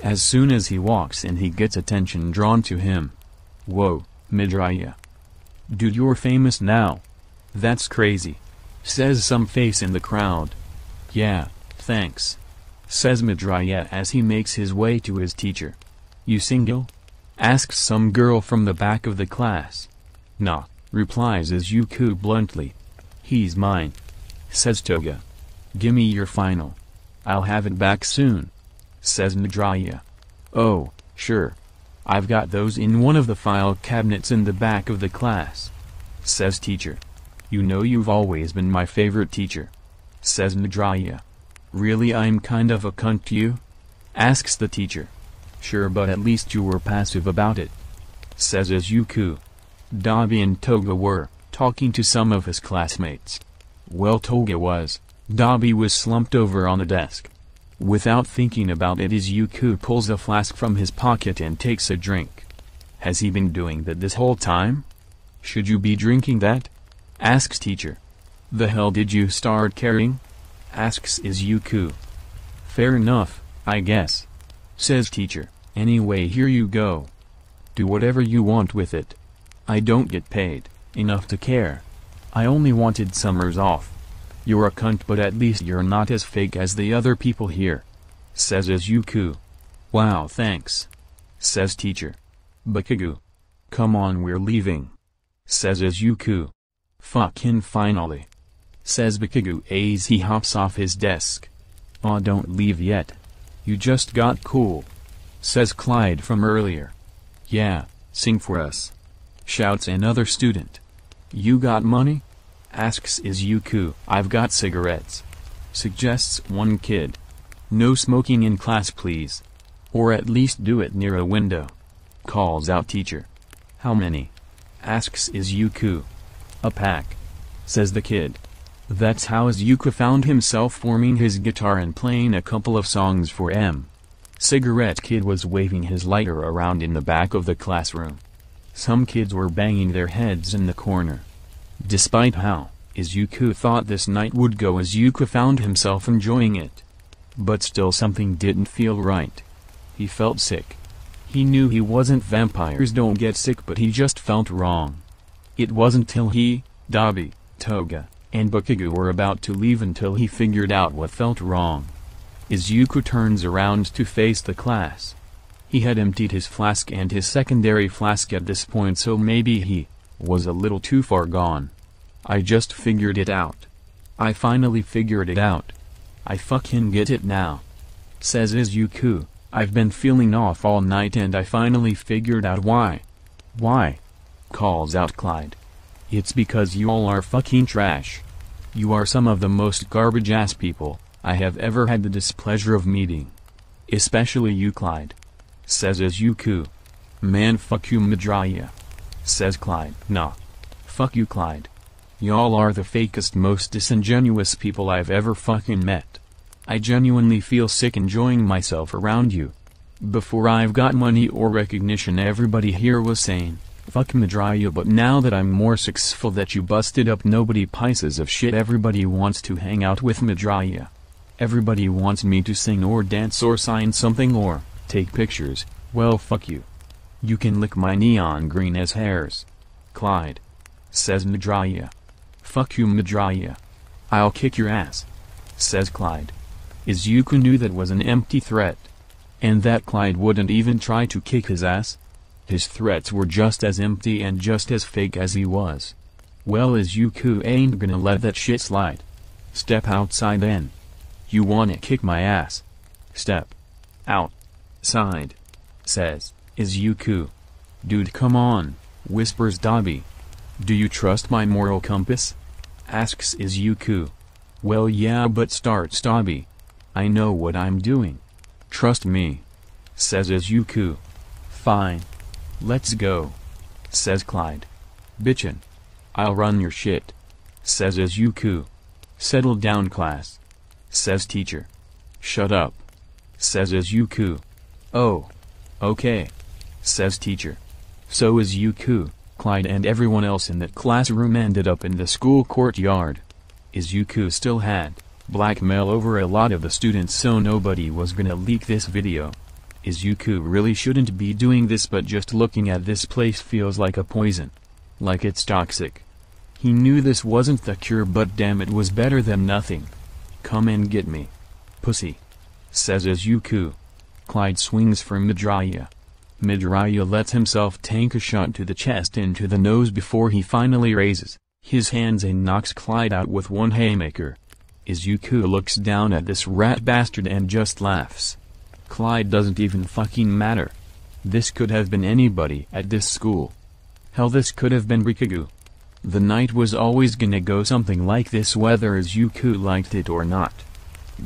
As soon as he walks in he gets attention drawn to him. Whoa, Midoriya. Dude, you're famous now. That's crazy. Says some face in the crowd. Yeah, thanks. Says Midoriya as he makes his way to his teacher. You single? Asks some girl from the back of the class. Nah, replies Izuku bluntly. He's mine. Says Toga. Gimme your final. I'll have it back soon. Says Midoriya. Oh, sure. I've got those in one of the file cabinets in the back of the class. Says teacher. You know you've always been my favorite teacher. Says Midoriya. Really, I'm kind of a cunt to you? Asks the teacher. Sure, but at least you were passive about it. Says Izuku. Dabi and Toga were talking to some of his classmates. Well, Toga was. Dabi was slumped over on the desk. Without thinking about it, Izuku pulls a flask from his pocket and takes a drink. Has he been doing that this whole time? Should you be drinking that? Asks teacher. The hell did you start carrying? Asks Izuku. Fair enough, I guess. Says teacher. Anyway, here you go. Do whatever you want with it. I don't get paid enough to care. I only wanted summers off. You're a cunt, but at least you're not as fake as the other people here. Says Izuku. Wow, thanks. Says teacher. Bikegu. Come on, we're leaving. Says Izuku. Fucking finally. Says Bikegu as he hops off his desk. Aw, don't leave yet. You just got cool. Says Clyde from earlier. Yeah, sing for us. Shouts another student. You got money? Asks Izuku. I've got cigarettes. Suggests one kid. No smoking in class, please. Or at least do it near a window. Calls out teacher. How many? Asks Izuku. A pack. Says the kid. That's how Izuku found himself forming his guitar and playing a couple of songs for M. Cigarette Kid was waving his lighter around in the back of the classroom. Some kids were banging their heads in the corner. Despite how Izuku thought this night would go, Izuku found himself enjoying it. But still something didn't feel right. He felt sick. He knew he wasn't. Vampires don't get sick, but he just felt wrong. It wasn't till he, Dabi, Toga, and Bikegu were about to leave until he figured out what felt wrong. Izuku turns around to face the class. He had emptied his flask and his secondary flask at this point, so maybe he was a little too far gone. I just figured it out. I finally figured it out. I fucking get it now. Says Izuku. I've been feeling off all night and I finally figured out why. Why? Calls out Clyde. It's because you all are fucking trash. You are some of the most garbage ass people I have ever had the displeasure of meeting. Especially you, Clyde. Says Izuku. Man, fuck you, Midoriya. Says Clyde. Nah. Fuck you, Clyde. Y'all are the fakest, most disingenuous people I've ever fucking met. I genuinely feel sick enjoying myself around you. Before I've got money or recognition, everybody here was saying, fuck Midoriya, but now that I'm more successful that you busted up, nobody pieces of shit, everybody wants to hang out with Midoriya. Everybody wants me to sing or dance or sign something or take pictures. Well, fuck you. You can lick my neon green as hairs. Clyde. Says Midoriya. Fuck you, Midoriya. I'll kick your ass. Says Clyde. Izuku knew that was an empty threat. And that Clyde wouldn't even try to kick his ass. His threats were just as empty and just as fake as he was. Well, Izuku ain't gonna let that shit slide. Step outside then. You wanna kick my ass? Step outside. Says Izuku. Dude, come on, whispers Dabi. Do you trust my moral compass? Asks Izuku. Well, yeah, but starts Dabi. I know what I'm doing. Trust me. Says Izuku. Fine. Let's go. Says Clyde. Bitchin'. I'll run your shit. Says Izuku. Settle down, class. Says teacher. Shut up. Says Izuku. Oh. Okay. Says teacher. So Izuku. Clyde and everyone else in that classroom ended up in the school courtyard. Izuku still had blackmail over a lot of the students, so nobody was gonna leak this video. Izuku really shouldn't be doing this, but just looking at this place feels like a poison. Like it's toxic. He knew this wasn't the cure, but damn, it was better than nothing. Come and get me, pussy, says Izuku. Clyde swings for Midoriya. Midoriya lets himself tank a shot to the chest into the nose before he finally raises his hands and knocks Clyde out with one haymaker. Izuku looks down at this rat bastard and just laughs. Clyde doesn't even fucking matter. This could have been anybody at this school. Hell, this could have been Rikugu. The night was always gonna go something like this, whether Izuku liked it or not.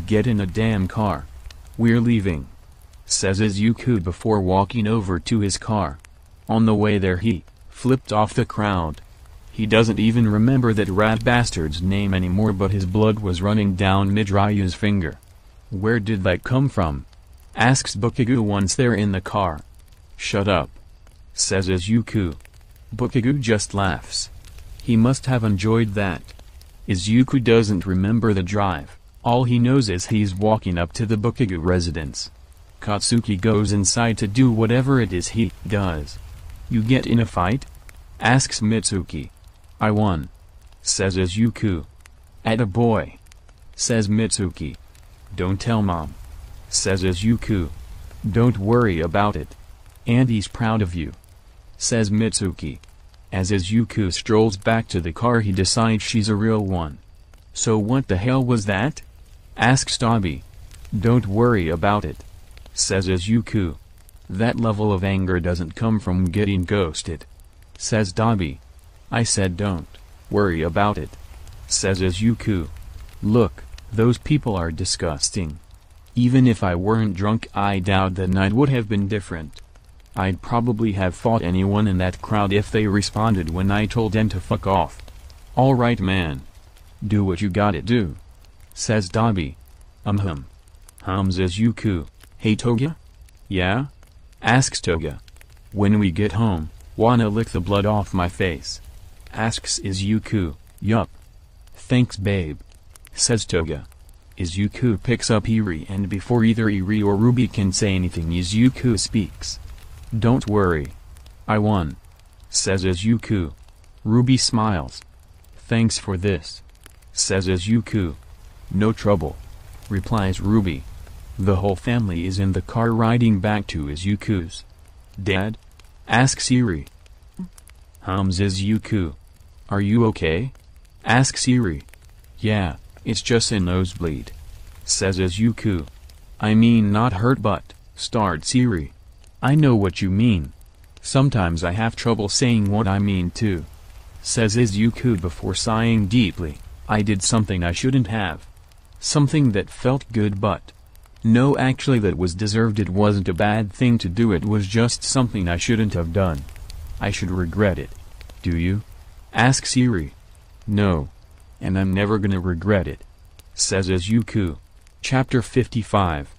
Get in a damn car. We're leaving, says Izuku before walking over to his car. On the way there he flipped off the crowd. He doesn't even remember that rat bastard's name anymore, but his blood was running down Midoriya's finger. Where did that come from? Asks Bukigugu once they're in the car. Shut up, says Izuku. Bukigugu just laughs. He must have enjoyed that. Izuku doesn't remember the drive. All he knows is he's walking up to the Bukigugu residence. Katsuki goes inside to do whatever it is he does. You get in a fight? Asks Mitsuki. I won, says Izuku. Atta boy, says Mitsuki. Don't tell mom, says Izuku. Don't worry about it. Auntie's proud of you, says Mitsuki. As Izuku strolls back to the car, he decides she's a real one. So what the hell was that? Asks Dabi. Don't worry about it, says Izuku. That level of anger doesn't come from getting ghosted, says Dabi. I said don't worry about it, says Izuku. Look, those people are disgusting. Even if I weren't drunk, I doubt the night would have been different. I'd probably have fought anyone in that crowd if they responded when I told them to fuck off. Alright man. Do what you gotta do, says Dabi. Hums Izuku. Hey Toga? Yeah? Asks Toga. When we get home, wanna lick the blood off my face? Asks Izuku. Yup. Thanks babe, says Toga. Izuku picks up Eri, and before either Eri or Ruby can say anything, Izuku speaks. Don't worry. I won, says Izuku. Ruby smiles. Thanks for this, says Izuku. No trouble, replies Ruby. The whole family is in the car riding back to Izuku's. Dad? Asks Eri. Hums Izuku. Are you okay? Asks Eri. Yeah, it's just a nosebleed, says Izuku. I mean not hurt but, starts Eri. I know what you mean. Sometimes I have trouble saying what I mean too, says Izuku before sighing deeply. I did something I shouldn't have. Something that felt good, but no, actually that was deserved. It wasn't a bad thing to do, it was just something I shouldn't have done. I should regret it. Do you? Asks Eri. No. And I'm never gonna regret it, says Izuku. Chapter 55.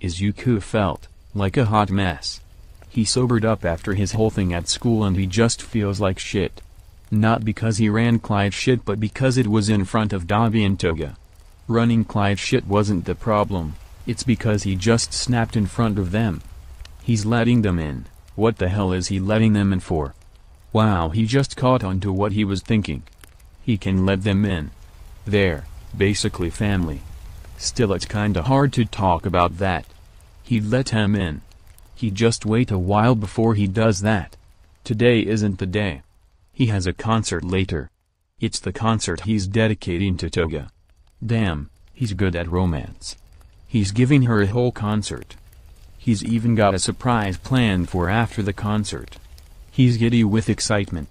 Izuku felt like a hot mess. He sobered up after his whole thing at school and he just feels like shit. Not because he ran Clyde's shit, but because it was in front of Dabi and Toga. Running Clyde's shit wasn't the problem, it's because he just snapped in front of them. He's letting them in. What the hell is he letting them in for? Wow, he just caught on to what he was thinking. He can let them in. They're basically family. Still, it's kinda hard to talk about that. He'd let him in. He'd just wait a while before he does that. Today isn't the day. He has a concert later. It's the concert he's dedicating to Toga. Damn, he's good at romance. He's giving her a whole concert. He's even got a surprise planned for after the concert. He's giddy with excitement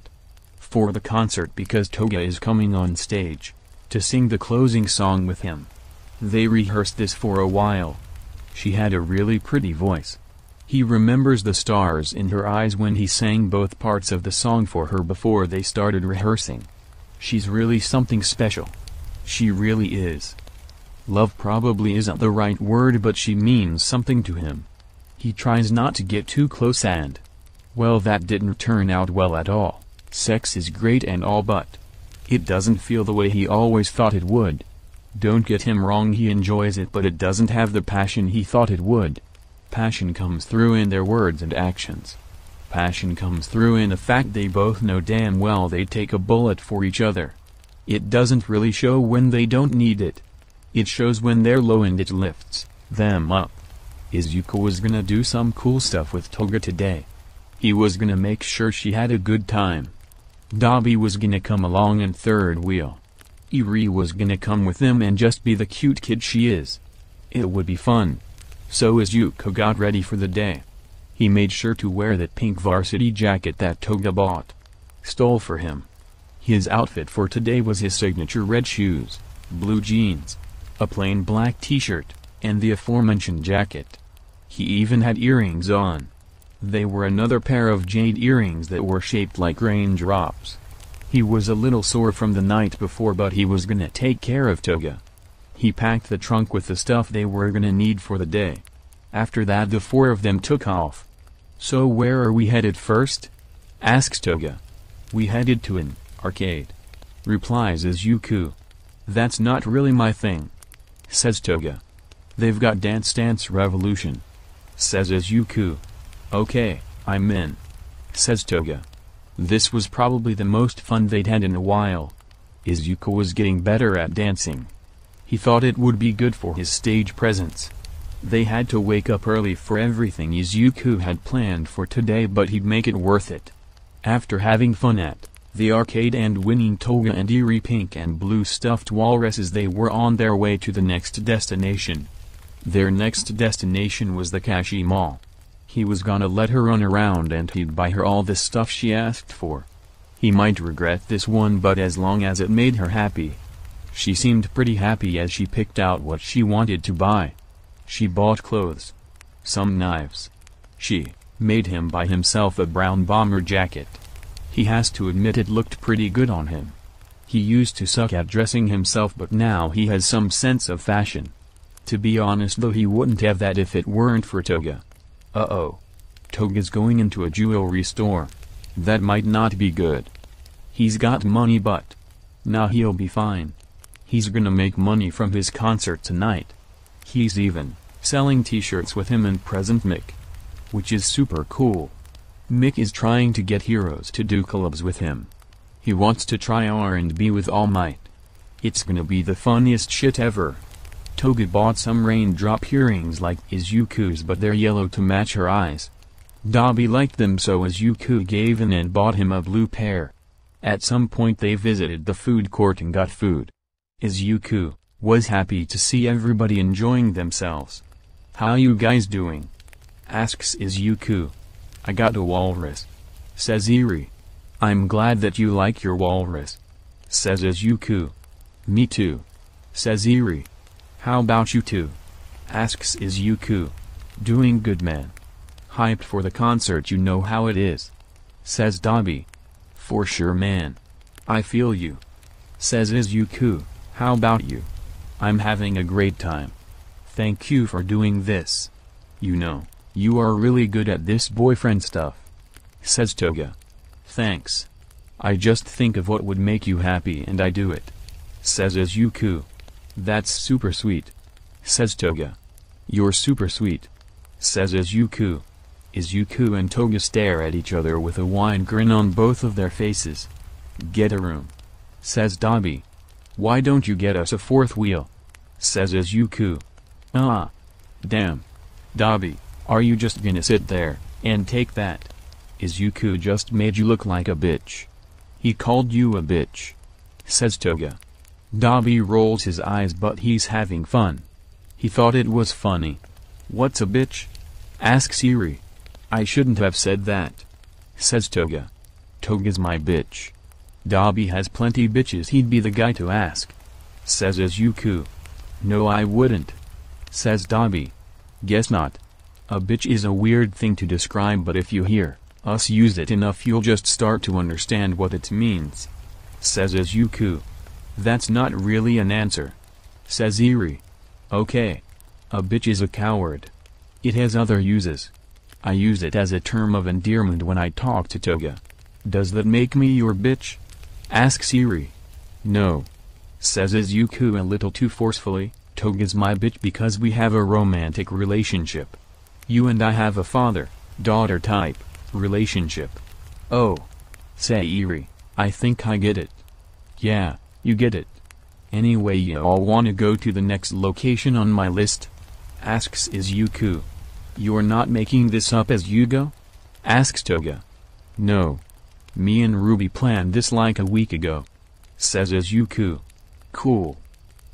for the concert because Toga is coming on stage to sing the closing song with him. They rehearsed this for a while. She had a really pretty voice. He remembers the stars in her eyes when he sang both parts of the song for her before they started rehearsing. She's really something special. She really is. Love probably isn't the right word, but she means something to him. He tries not to get too close and, well, that didn't turn out well at all. Sex is great and all, but it doesn't feel the way he always thought it would. Don't get him wrong, he enjoys it, but it doesn't have the passion he thought it would. Passion comes through in their words and actions. Passion comes through in the fact they both know damn well they'd take a bullet for each other. It doesn't really show when they don't need it. It shows when they're low and it lifts them up. Izuku was gonna do some cool stuff with Toga today. He was gonna make sure she had a good time. Dabi was gonna come along in third wheel. Eri was gonna come with them and just be the cute kid she is. It would be fun. So Izuku got ready for the day. He made sure to wear that pink varsity jacket that Toga stole for him. His outfit for today was his signature red shoes, blue jeans, a plain black t-shirt, and the aforementioned jacket. He even had earrings on. They were another pair of jade earrings that were shaped like raindrops. He was a little sore from the night before, but he was gonna take care of Toga. He packed the trunk with the stuff they were gonna need for the day. After that the four of them took off. "So where are we headed first?" asks Toga. "We headed to an arcade," replies Izuku. "That's not really my thing," says Toga. "They've got Dance Revolution," says Izuku. "Okay, I'm in," says Toga. This was probably the most fun they'd had in a while. Izuku was getting better at dancing. He thought it would be good for his stage presence. They had to wake up early for everything Izuku had planned for today, but he'd make it worth it. After having fun at the arcade and winning Toga and Eri pink and blue stuffed walruses, they were on their way to the next destination. Their next destination was the Kashi Mall. He was gonna let her run around and he'd buy her all the stuff she asked for. He might regret this one, but as long as it made her happy. She seemed pretty happy as she picked out what she wanted to buy. She bought clothes, some knives. She made him buy himself a brown bomber jacket. He has to admit it looked pretty good on him. He used to suck at dressing himself, but now he has some sense of fashion. To be honest though, he wouldn't have that if it weren't for Toga. Uh-oh. Toga's going into a jewelry store. That might not be good. He's got money, but now he'll be fine. He's gonna make money from his concert tonight. He's even selling t-shirts with him and Present Mick, which is super cool. Mick is trying to get heroes to do collabs with him. He wants to try R&B with All Might. It's gonna be the funniest shit ever. Toga bought some raindrop earrings like Izuku's, but they're yellow to match her eyes. Dabi liked them, so Izuku gave in and bought him a blue pair. At some point they visited the food court and got food. Izuku was happy to see everybody enjoying themselves. "How you guys doing?" asks Izuku. "I got a walrus," says Eri. "I'm glad that you like your walrus," says Izuku. "Me too," says Eri. "How about you two?" asks Izuku. "Doing good, man. Hyped for the concert, you know how it is," says Dabi. "For sure, man. I feel you," says Izuku. "How about you?" "I'm having a great time. Thank you for doing this. You know, you are really good at this boyfriend stuff," says Toga. "Thanks. I just think of what would make you happy and I do it," says Izuku. "That's super sweet," says Toga. "You're super sweet," says Izuku. Izuku and Toga stare at each other with a wide grin on both of their faces. "Get a room," says Dabi. "Why don't you get us a fourth wheel?" says Izuku. "Ah. Damn. Dabi, are you just gonna sit there and take that? Izuku just made you look like a bitch." "He called you a bitch," says Toga. Dabi rolls his eyes, but he's having fun. He thought it was funny. "What's a bitch?" asks Eri. "I shouldn't have said that," says Toga. "Toga's my bitch. Dabi has plenty bitches, he'd be the guy to ask," says Izuku. "No, I wouldn't," says Dabi. "Guess not. A bitch is a weird thing to describe, but if you hear us use it enough you'll just start to understand what it means," says Izuku. "That's not really an answer," says Eri. "Okay. A bitch is a coward. It has other uses. I use it as a term of endearment when I talk to Toga." Does that make me your bitch? Asks Eri. No. Says Izuku a little too forcefully, Toga's my bitch because we have a romantic relationship. You and I have a father-daughter type relationship. Oh. Say Eri, I think I get it. Yeah, you get it. Anyway, you all wanna go to the next location on my list? Asks Izuku. You're not making this up as you go? Asks Toga. No. Me and Ruby planned this like a week ago. Says Izuku. Cool.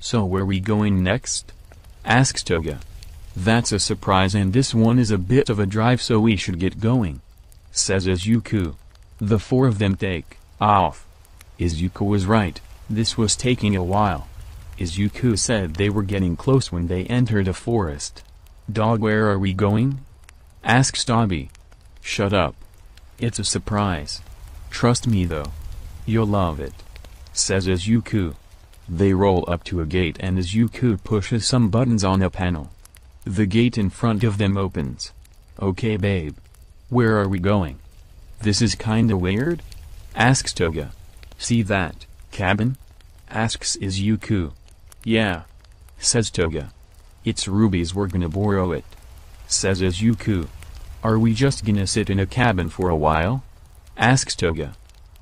So where we going next? Asks Toga. That's a surprise and this one is a bit of a drive so we should get going. Says Izuku. The four of them take off. Izuku was right, this was taking a while. Izuku said they were getting close when they entered a forest. Dog, where are we going? Asks Tabi. Shut up. It's a surprise. Trust me though. You'll love it. Says Izuku. They roll up to a gate and Izuku pushes some buttons on a panel. The gate in front of them opens. Okay babe. Where are we going? This is kinda weird? Asks Toga. See that cabin? Asks Izuku. Yeah. Says Toga. It's Ruby's, we're gonna borrow it. Says Izuku. Are we just gonna sit in a cabin for a while? Asks Toga.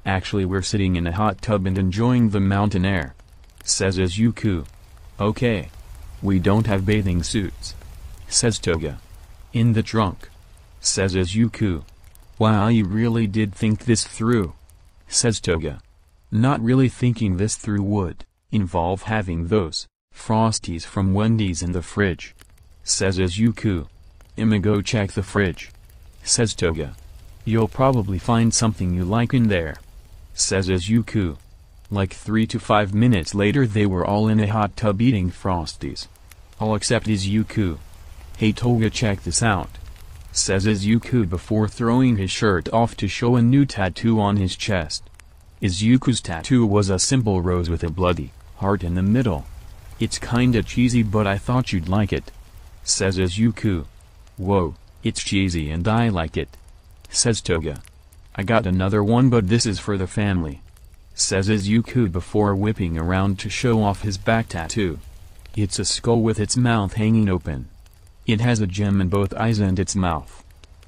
Actually we're sitting in a hot tub and enjoying the mountain air. Says Izuku. Okay. We don't have bathing suits. Says Toga. In the trunk. Says Izuku. Wow, you really did think this through. Says Toga. Not really thinking this through would involve having those Frosties from Wendy's in the fridge. Says Izuku. I'ma go check the fridge. Says Toga. You'll probably find something you like in there. Says Izuku. Like 3 to 5 minutes later they were all in a hot tub eating Frosties. All except Izuku. Hey Toga, check this out. Says Izuku before throwing his shirt off to show a new tattoo on his chest. Izuku's tattoo was a simple rose with a bloody heart in the middle. It's kinda cheesy but I thought you'd like it. Says Izuku. Whoa, it's cheesy and I like it. Says Toga. I got another one but this is for the family. Says Izuku before whipping around to show off his back tattoo. It's a skull with its mouth hanging open. It has a gem in both eyes and its mouth.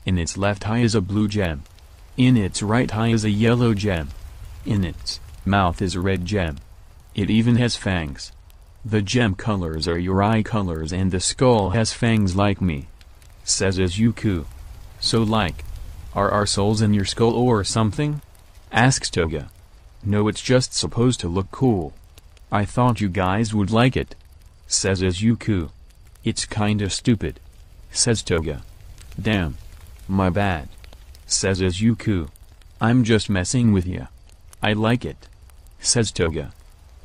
In its left eye is a blue gem. In its right eye is a yellow gem. In its mouth is a red gem. It even has fangs. The gem colors are your eye colors and the skull has fangs like me. Says Izuku. So like, are our souls in your skull or something? Asks Toga. No, it's just supposed to look cool. I thought you guys would like it. Says Izuku. It's kinda stupid. Says Toga. Damn. My bad. Says Izuku. I'm just messing with ya. I like it. Says Toga.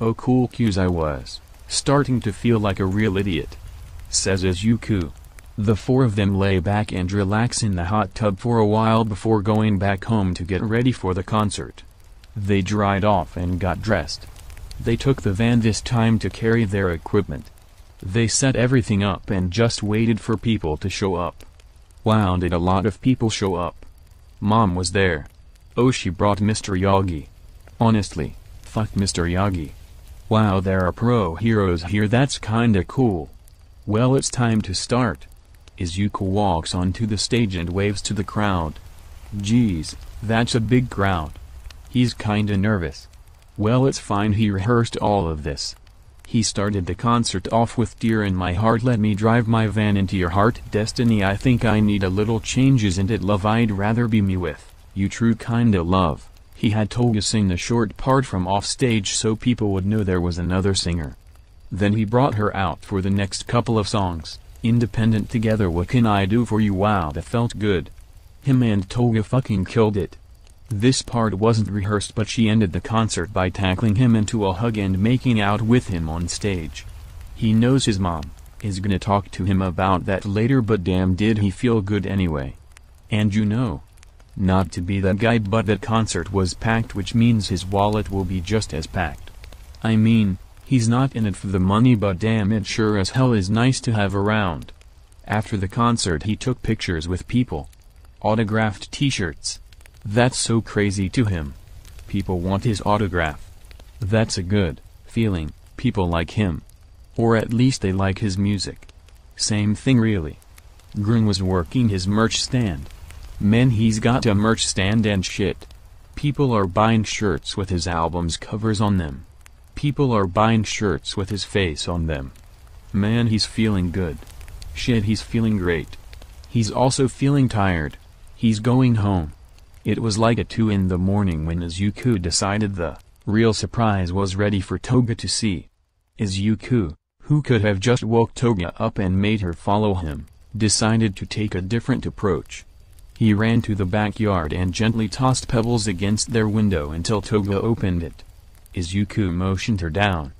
Oh cool cues, I was starting to feel like a real idiot. Says Izuku. The four of them lay back and relax in the hot tub for a while before going back home to get ready for the concert. They dried off and got dressed. They took the van this time to carry their equipment. They set everything up and just waited for people to show up. Wow, did a lot of people show up. Mom was there. Oh, she brought Mr. Yagi. Honestly, fuck Mr. Yagi. Wow, there are pro heroes here, that's kinda cool. Well, it's time to start. Izuku walks onto the stage and waves to the crowd. Geez, that's a big crowd. He's kinda nervous. Well, it's fine, he rehearsed all of this. He started the concert off with Dear in My Heart, let me drive my van into your heart, Destiny, I think I need a little change, isn't it love, I'd rather be me with you, true kinda love. He had Toga sing the short part from off stage so people would know there was another singer. Then he brought her out for the next couple of songs, Independent, Together, What Can I Do For You. Wow, that felt good. Him and Toga fucking killed it. This part wasn't rehearsed but she ended the concert by tackling him into a hug and making out with him on stage. He knows his mom is gonna talk to him about that later, but damn did he feel good anyway. And you know, not to be that guy, but that concert was packed, which means his wallet will be just as packed. I mean, he's not in it for the money, but damn, it sure as hell is nice to have around. After the concert he took pictures with people. Autographed t-shirts. That's so crazy to him. People want his autograph. That's a good feeling, people like him. Or at least they like his music. Same thing really. Grun was working his merch stand. Man, he's got a merch stand and shit. People are buying shirts with his album's covers on them. People are buying shirts with his face on them. Man, he's feeling good. Shit, he's feeling great. He's also feeling tired. He's going home. It was like at 2 in the morning when Izuku decided the real surprise was ready for Toga to see. Izuku, who could have just woke Toga up and made her follow him, decided to take a different approach. He ran to the backyard and gently tossed pebbles against their window until Toga opened it. Izuku motioned her down.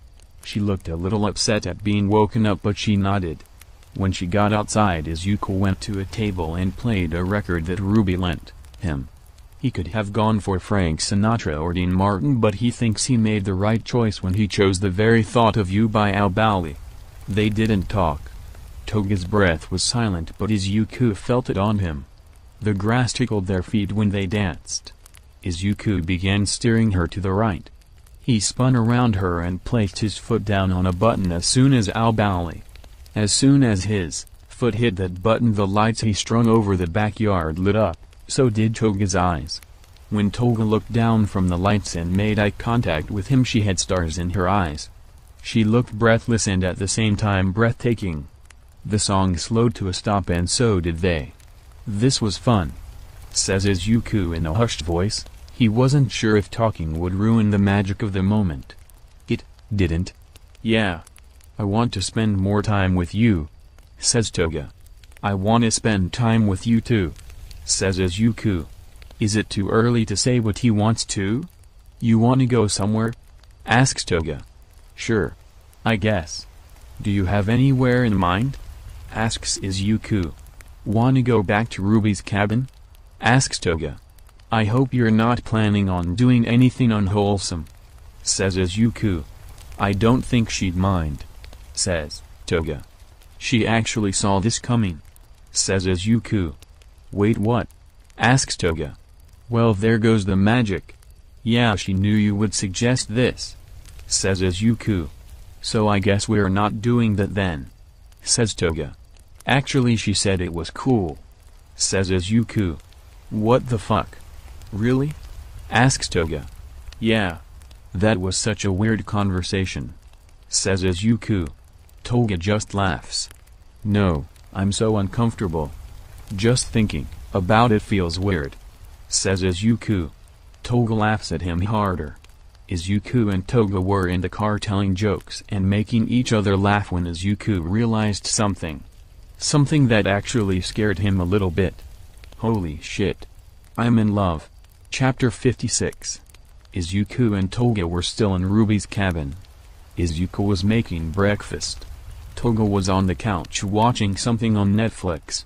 She looked a little upset at being woken up, but she nodded. When she got outside, Izuku went to a table and played a record that Ruby lent him. He could have gone for Frank Sinatra or Dean Martin, but he thinks he made the right choice when he chose The Very Thought of You by Al-Bali. They didn't talk. Toga's breath was silent, but Izuku felt it on him. The grass tickled their feet when they danced. Izuku began steering her to the right. He spun around her and placed his foot down on a button as soon as Al-Bali. As soon as his foot hit that button, the lights he strung over the backyard lit up, so did Toga's eyes. When Toga looked down from the lights and made eye contact with him, she had stars in her eyes. She looked breathless and at the same time breathtaking. The song slowed to a stop and so did they. "This was fun," says Izuku in a hushed voice. He wasn't sure if talking would ruin the magic of the moment. It didn't. "Yeah. I want to spend more time with you," says Toga. "I want to spend time with you too," says Izuku. Is it too early to say what he wants to? "You want to go somewhere?" asks Toga. "Sure. I guess. Do you have anywhere in mind?" asks Izuku. "Want to go back to Ruby's cabin?" asks Toga. "I hope you're not planning on doing anything unwholesome," says Izuku. "I don't think she'd mind," says Toga. "She actually saw this coming," says Izuku. "Wait, what?" asks Toga. "Well, there goes the magic. Yeah, she knew you would suggest this," says Izuku. "So I guess we're not doing that then," says Toga. "Actually, she said it was cool," says Izuku. "What the fuck? Really?" asks Toga. "Yeah. That was such a weird conversation," says Izuku. Toga just laughs. "No, I'm so uncomfortable. Just thinking about it feels weird," says Izuku. Toga laughs at him harder. Izuku and Toga were in the car telling jokes and making each other laugh when Izuku realized something. Something that actually scared him a little bit. Holy shit. I'm in love. Chapter 56. Izuku and Toga were still in Ruby's cabin. Izuku was making breakfast. Toga was on the couch watching something on Netflix.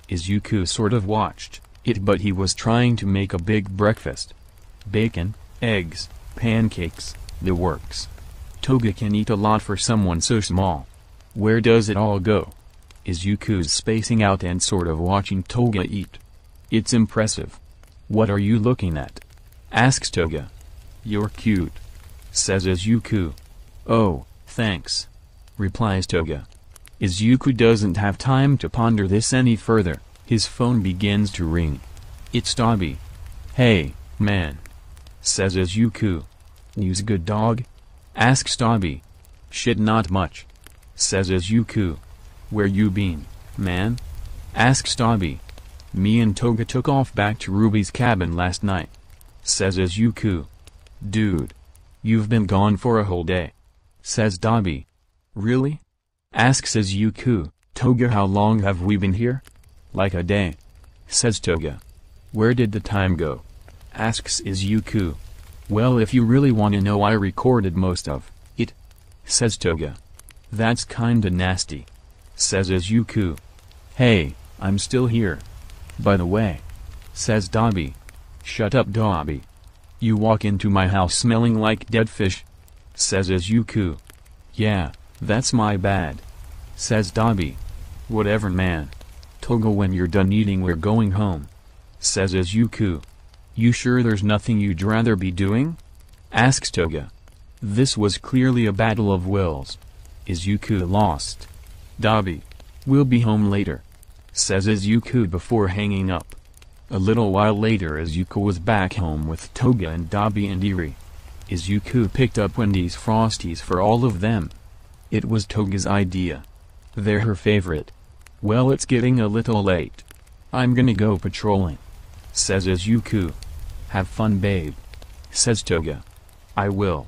Izuku sort of watched it, but he was trying to make a big breakfast. Bacon, eggs, pancakes, the works. Toga can eat a lot for someone so small. Where does it all go? Izuku's spacing out and sort of watching Toga eat. It's impressive. What are you looking at? Asks Toga. You're cute, says Izuku. Oh, thanks, replies Toga. Izuku doesn't have time to ponder this any further. His phone begins to ring. It's Dabi. Hey, man, says Izuku. News good, dog? Asks Dabi. Shit, not much, says Izuku. Where you been, man? Asks Dabi. Me and Toga took off back to Ruby's cabin last night, says Izuku. Dude, you've been gone for a whole day, says Dabi. Really? Asks Izuku. Toga, how long have we been here? Like a day, says Toga. Where did the time go? Asks Izuku. Well, if you really want to know, I recorded most of it, says Toga. That's kinda nasty, says Izuku. Hey, I'm still here, by the way, says Dabi. Shut up, Dabi. You walk into my house smelling like dead fish, says Izuku. Yeah, that's my bad, says Dabi. Whatever, man. Toga, when you're done eating we're going home, says Izuku. You sure there's nothing you'd rather be doing? Asks Toga. This was clearly a battle of wills. Izuku lost. Dabi. We'll be home later. Says Izuku before hanging up. A little while later Izuku was back home with Toga and Dabi and Eri. Izuku picked up Wendy's Frosties for all of them. It was Toga's idea. They're her favorite. Well, it's getting a little late. I'm gonna go patrolling. Says Izuku. Have fun, babe. Says Toga. I will.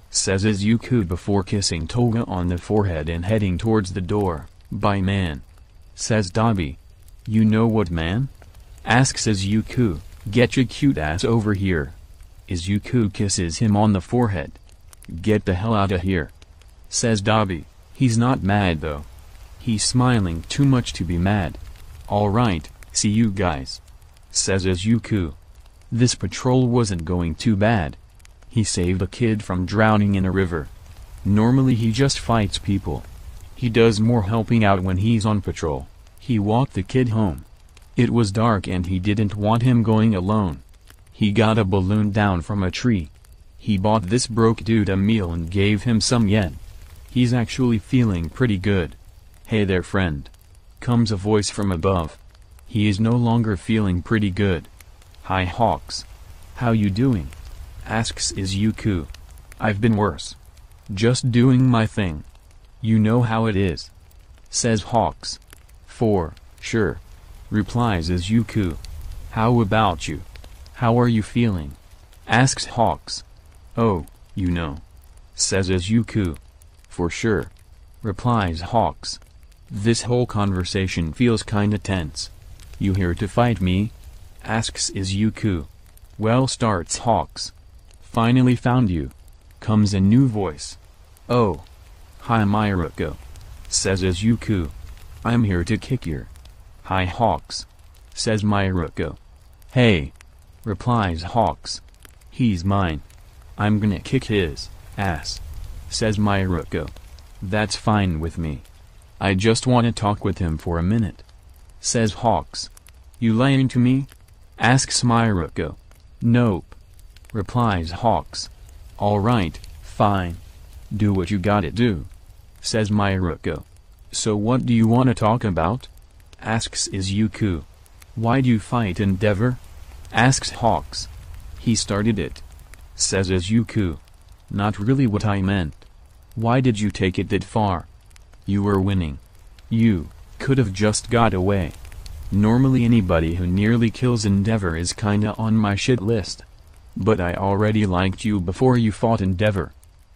Says Izuku before kissing Toga on the forehead and heading towards the door. Bye, man. Says Dabi. You know what, man? Asks Izuku. Get your cute ass over here. Izuku kisses him on the forehead. Get the hell out of here. Says Dabi. He's not mad though. He's smiling too much to be mad. Alright, see you guys. Says Izuku. This patrol wasn't going too bad. He saved a kid from drowning in a river. Normally he just fights people. He does more helping out when he's on patrol. He walked the kid home. It was dark and he didn't want him going alone. He got a balloon down from a tree. He bought this broke dude a meal and gave him some yen. He's actually feeling pretty good. Hey there, friend. Comes a voice from above. He is no longer feeling pretty good. Hi, Hawks. How you doing? Asks Izuku. I've been worse. Just doing my thing. You know how it is. Says Hawks. For sure. Replies Izuku. How about you? How are you feeling? Asks Hawks. Oh, you know. Says Izuku. For sure. Replies Hawks. This whole conversation feels kinda tense. You here to fight me? Asks Izuku. Well, starts Hawks. Finally found you. Comes a new voice. Oh. Hi, Miruko. Says Izuku. I'm here to kick your. Hi, Hawks. Says Miruko. Hey. Replies Hawks. He's mine. I'm gonna kick his ass. Says Miruko. That's fine with me. I just wanna talk with him for a minute. Says Hawks. You lying to me? Asks Miruko. Nope. Replies Hawks. Alright, fine. Do what you gotta do. Says Miruko. So what do you wanna talk about? Asks Izuku. Why'd you fight Endeavor? Asks Hawks. He started it. Says Izuku. Not really what I meant. Why did you take it that far? You were winning. You could have just got away. Normally anybody who nearly kills Endeavor is kinda on my shit list. But I already liked you before you fought Endeavor.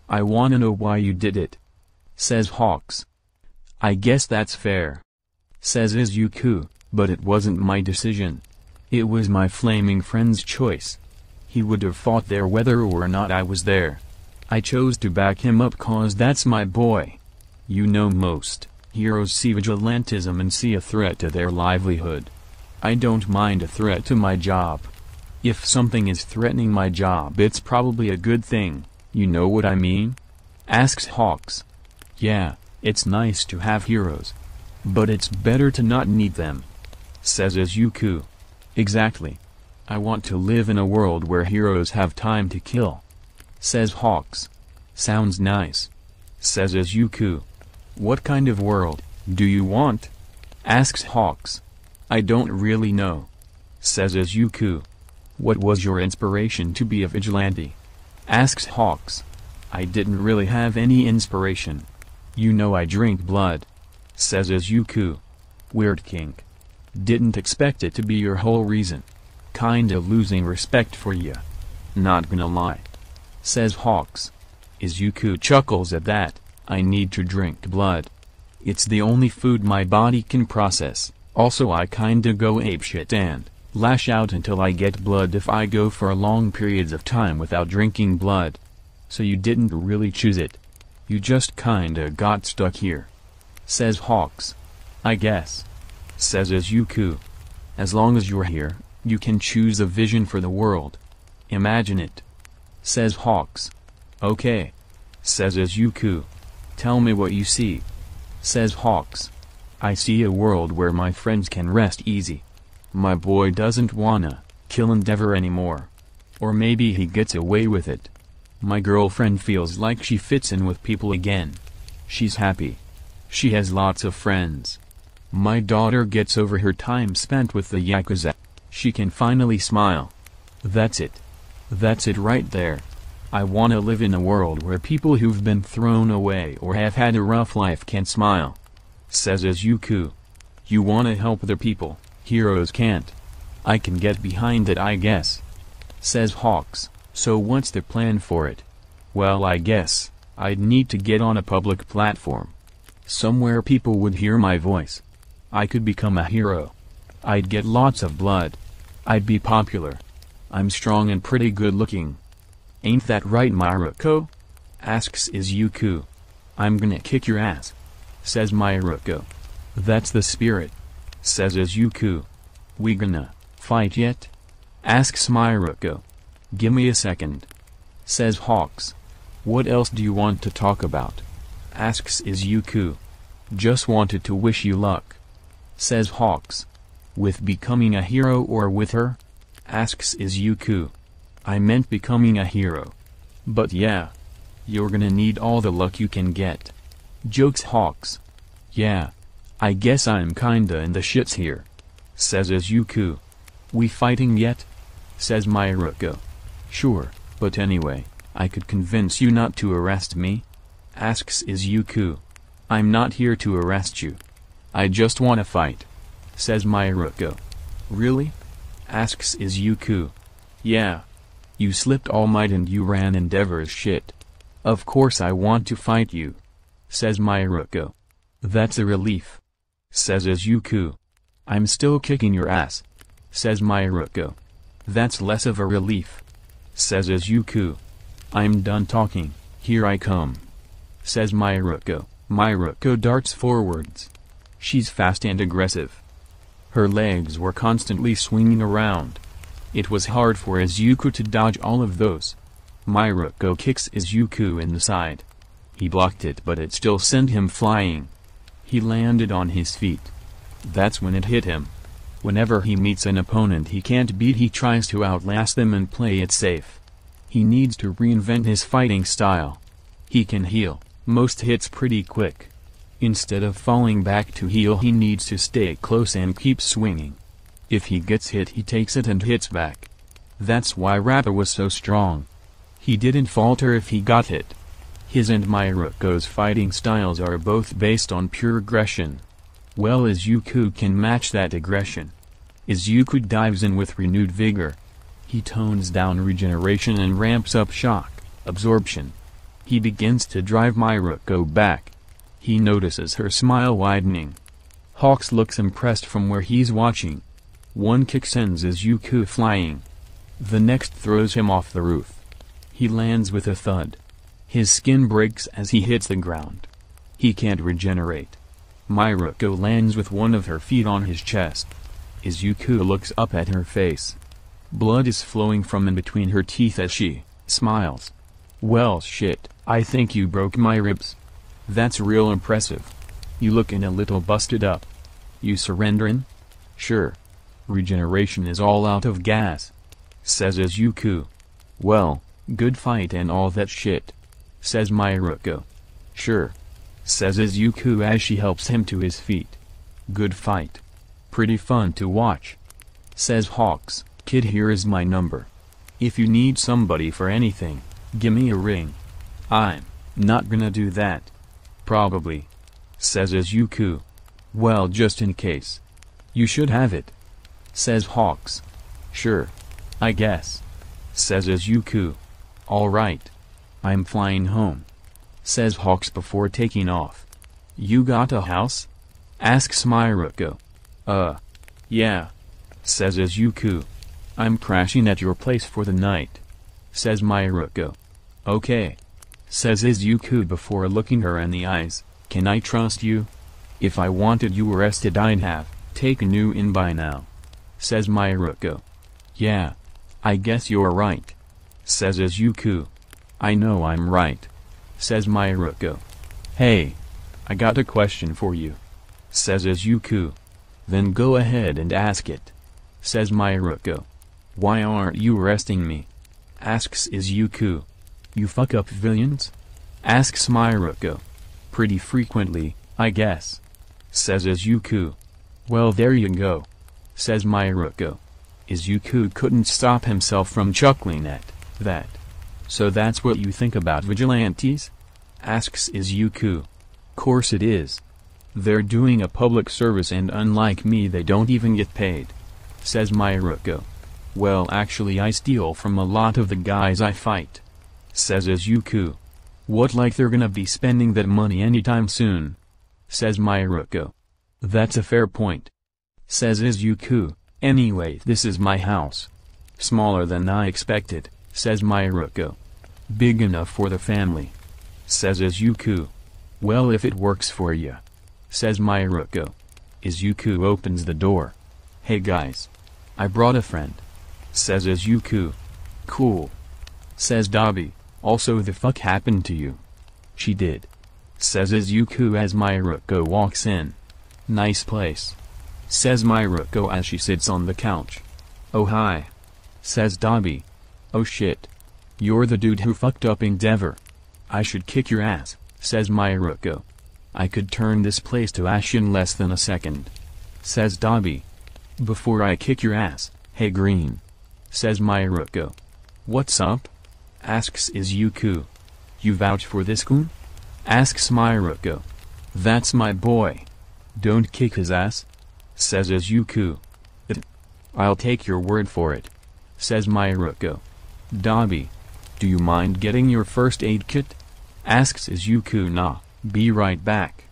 I wanna know why you did it. Says Hawks. I guess that's fair. Says Izuku, but it wasn't my decision. It was my flaming friend's choice. He would have fought there whether or not I was there. I chose to back him up cause that's my boy. You know most heroes see vigilantism and see a threat to their livelihood. I don't mind a threat to my job. If something is threatening my job it's probably a good thing, you know what I mean? Asks Hawks. Yeah, it's nice to have heroes. But it's better to not need them. Says Izuku. Exactly. I want to live in a world where heroes have time to kill. Says Hawks. Sounds nice. Says Izuku. What kind of world do you want? Asks Hawks. I don't really know. Says Izuku. What was your inspiration to be a vigilante? Asks Hawks. I didn't really have any inspiration. You know I drink blood. Says Izuku. Weird kink. Didn't expect it to be your whole reason. Kinda losing respect for ya. Not gonna lie. Says Hawks. Izuku chuckles at that. I need to drink blood. It's the only food my body can process. Also I kinda go apeshit and lash out until I get blood if I go for long periods of time without drinking blood. So you didn't really choose it. You just kinda got stuck here. Says Hawks. I guess. Says Izuku. As long as you're here, you can choose a vision for the world. Imagine it. Says Hawks. Okay. Says Izuku. Tell me what you see. Says Hawks. I see a world where my friends can rest easy. My boy doesn't wanna kill Endeavor anymore. Or maybe he gets away with it. My girlfriend feels like she fits in with people again. She's happy. She has lots of friends. My daughter gets over her time spent with the Yakuza. She can finally smile. That's it. That's it right there. I wanna live in a world where people who've been thrown away or have had a rough life can smile. Says Izuku. You wanna help the people, heroes can't. I can get behind it, I guess. Says Hawks. So what's the plan for it? Well, I guess I'd need to get on a public platform. Somewhere people would hear my voice. I could become a hero. I'd get lots of blood. I'd be popular. I'm strong and pretty good looking. Ain't that right, Miruko? Asks Izuku. I'm gonna kick your ass. Says Miruko. That's the spirit. Says Izuku. We gonna fight yet? Asks Miruko. Gimme a second. Says Hawks. What else do you want to talk about? Asks Izuku. Just wanted to wish you luck. Says Hawks. With becoming a hero or with her? Asks Izuku. I meant becoming a hero. But yeah. You're gonna need all the luck you can get. Jokes Hawks. Yeah. I guess I'm kinda in the shits here. Says Izuku. We fighting yet? Says Miruko. Sure, but anyway, I could convince you not to arrest me? Asks Izuku. I'm not here to arrest you. I just wanna fight. Says Miruko. Really? Asks Izuku. Yeah. You slipped All Might and you ran Endeavor's shit. Of course I want to fight you. Says Miruko. That's a relief. Says Izuku. I'm still kicking your ass. Says Miruko. That's less of a relief. Says Izuku. I'm done talking, here I come. Says Miruko. Miruko darts forwards. She's fast and aggressive. Her legs were constantly swinging around. It was hard for Izuku to dodge all of those. Miruko kicks Izuku in the side. He blocked it, but it still sent him flying. He landed on his feet. That's when it hit him. Whenever he meets an opponent he can't beat, he tries to outlast them and play it safe. He needs to reinvent his fighting style. He can heal most hits pretty quick. Instead of falling back to heal, he needs to stay close and keep swinging. If he gets hit, he takes it and hits back. That's why Rappa was so strong. He didn't falter if he got hit. His and Miruko's fighting styles are both based on pure aggression. Well, Izuku can match that aggression. Izuku dives in with renewed vigor. He tones down regeneration and ramps up shock absorption. He begins to drive Miruko back. He notices her smile widening. Hawks looks impressed from where he's watching. One kick sends Izuku flying. The next throws him off the roof. He lands with a thud. His skin breaks as he hits the ground. He can't regenerate. Miruko lands with one of her feet on his chest. Izuku looks up at her face. Blood is flowing from in between her teeth as she smiles. Well shit, I think you broke my ribs. That's real impressive. You lookin' a little busted up. You surrenderin'? Sure. Regeneration is all out of gas. Says Izuku. Well, good fight and all that shit. Says Miruko. Sure. Says Izuku as she helps him to his feet. Good fight. Pretty fun to watch. Says Hawks. Kid, here is my number. If you need somebody for anything, gimme a ring. I'm not gonna do that. Probably. Says Izuku. Well, just in case. You should have it. Says Hawks. Sure. I guess. Says Izuku. Alright. I'm flying home. Says Hawks before taking off. You got a house? Asks Miruko. Yeah. Says Izuku. I'm crashing at your place for the night. Says Miruko. Okay. Says Izuku before looking her in the eyes. Can I trust you? If I wanted you arrested I'd have taken you in by now. Says Miruko. Yeah. I guess you're right. Says Izuku. I know I'm right. Says Miruko. Hey. I got a question for you. Says Izuku. Then go ahead and ask it. Says Miruko. Why aren't you arresting me? Asks Izuku. You fuck up villains? Asks Miruko. Pretty frequently, I guess. Says Izuku. Well, there you go. Says Miruko. Izuku couldn't stop himself from chuckling at that. So that's what you think about vigilantes? Asks Izuku. Course it is. They're doing a public service and unlike me they don't even get paid. Says Miruko. Well, actually I steal from a lot of the guys I fight. Says Izuku. What, like they're gonna be spending that money anytime soon? Says Miruko. That's a fair point. Says Izuku. Anyway, this is my house. Smaller than I expected, says Miruko. Big enough for the family. Says Izuku. Well, if it works for you. Says Miruko. Izuku opens the door. Hey guys. I brought a friend. Says Izuku. Cool. Says Dabi. Also, the fuck happened to you? She did. Says Izuku as Miruko walks in. Nice place. Says Miruko as she sits on the couch. Oh hi. Says Dabi. Oh shit. You're the dude who fucked up Endeavor. I should kick your ass, says Miruko. I could turn this place to ash in less than a second. Says Dabi. Before I kick your ass, hey Green. Says Miruko. What's up? Asks Izuku. You vouch for this goon? Asks Miruko. That's my boy. Don't kick his ass. Says Izuku. I'll take your word for it. Says Miruko. Dabi. Do you mind getting your first aid kit? Asks Izuku. Nah, be right back.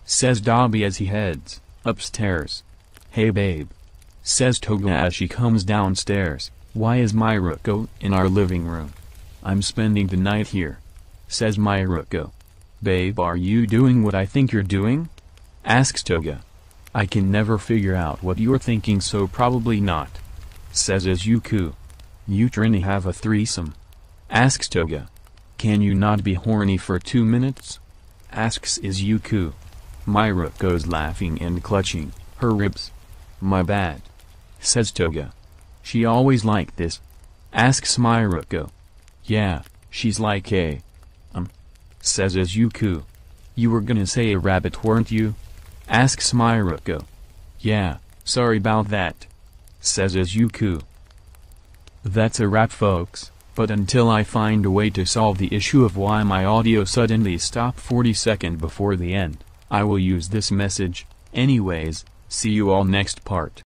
Says Dabi as he heads upstairs. Hey babe. Says Toga as she comes downstairs. Why is Miruko in our living room? I'm spending the night here. Says Miruko. Babe, are you doing what I think you're doing? Asks Toga. I can never figure out what you're thinking, so probably not. Says Izuku. You trying to have a threesome? Asks Toga. Can you not be horny for 2 minutes? Asks Izuku. Miruko's laughing and clutching her ribs. My bad. Says Toga. She always like this? Asks Miruko. Yeah, she's like a... Says Izuku. You were gonna say a rabbit, weren't you? Asks Miruko. Yeah, sorry about that. Says Izuku. That's a wrap folks, but until I find a way to solve the issue of why my audio suddenly stopped 40 seconds before the end, I will use this message. Anyways, see you all next part.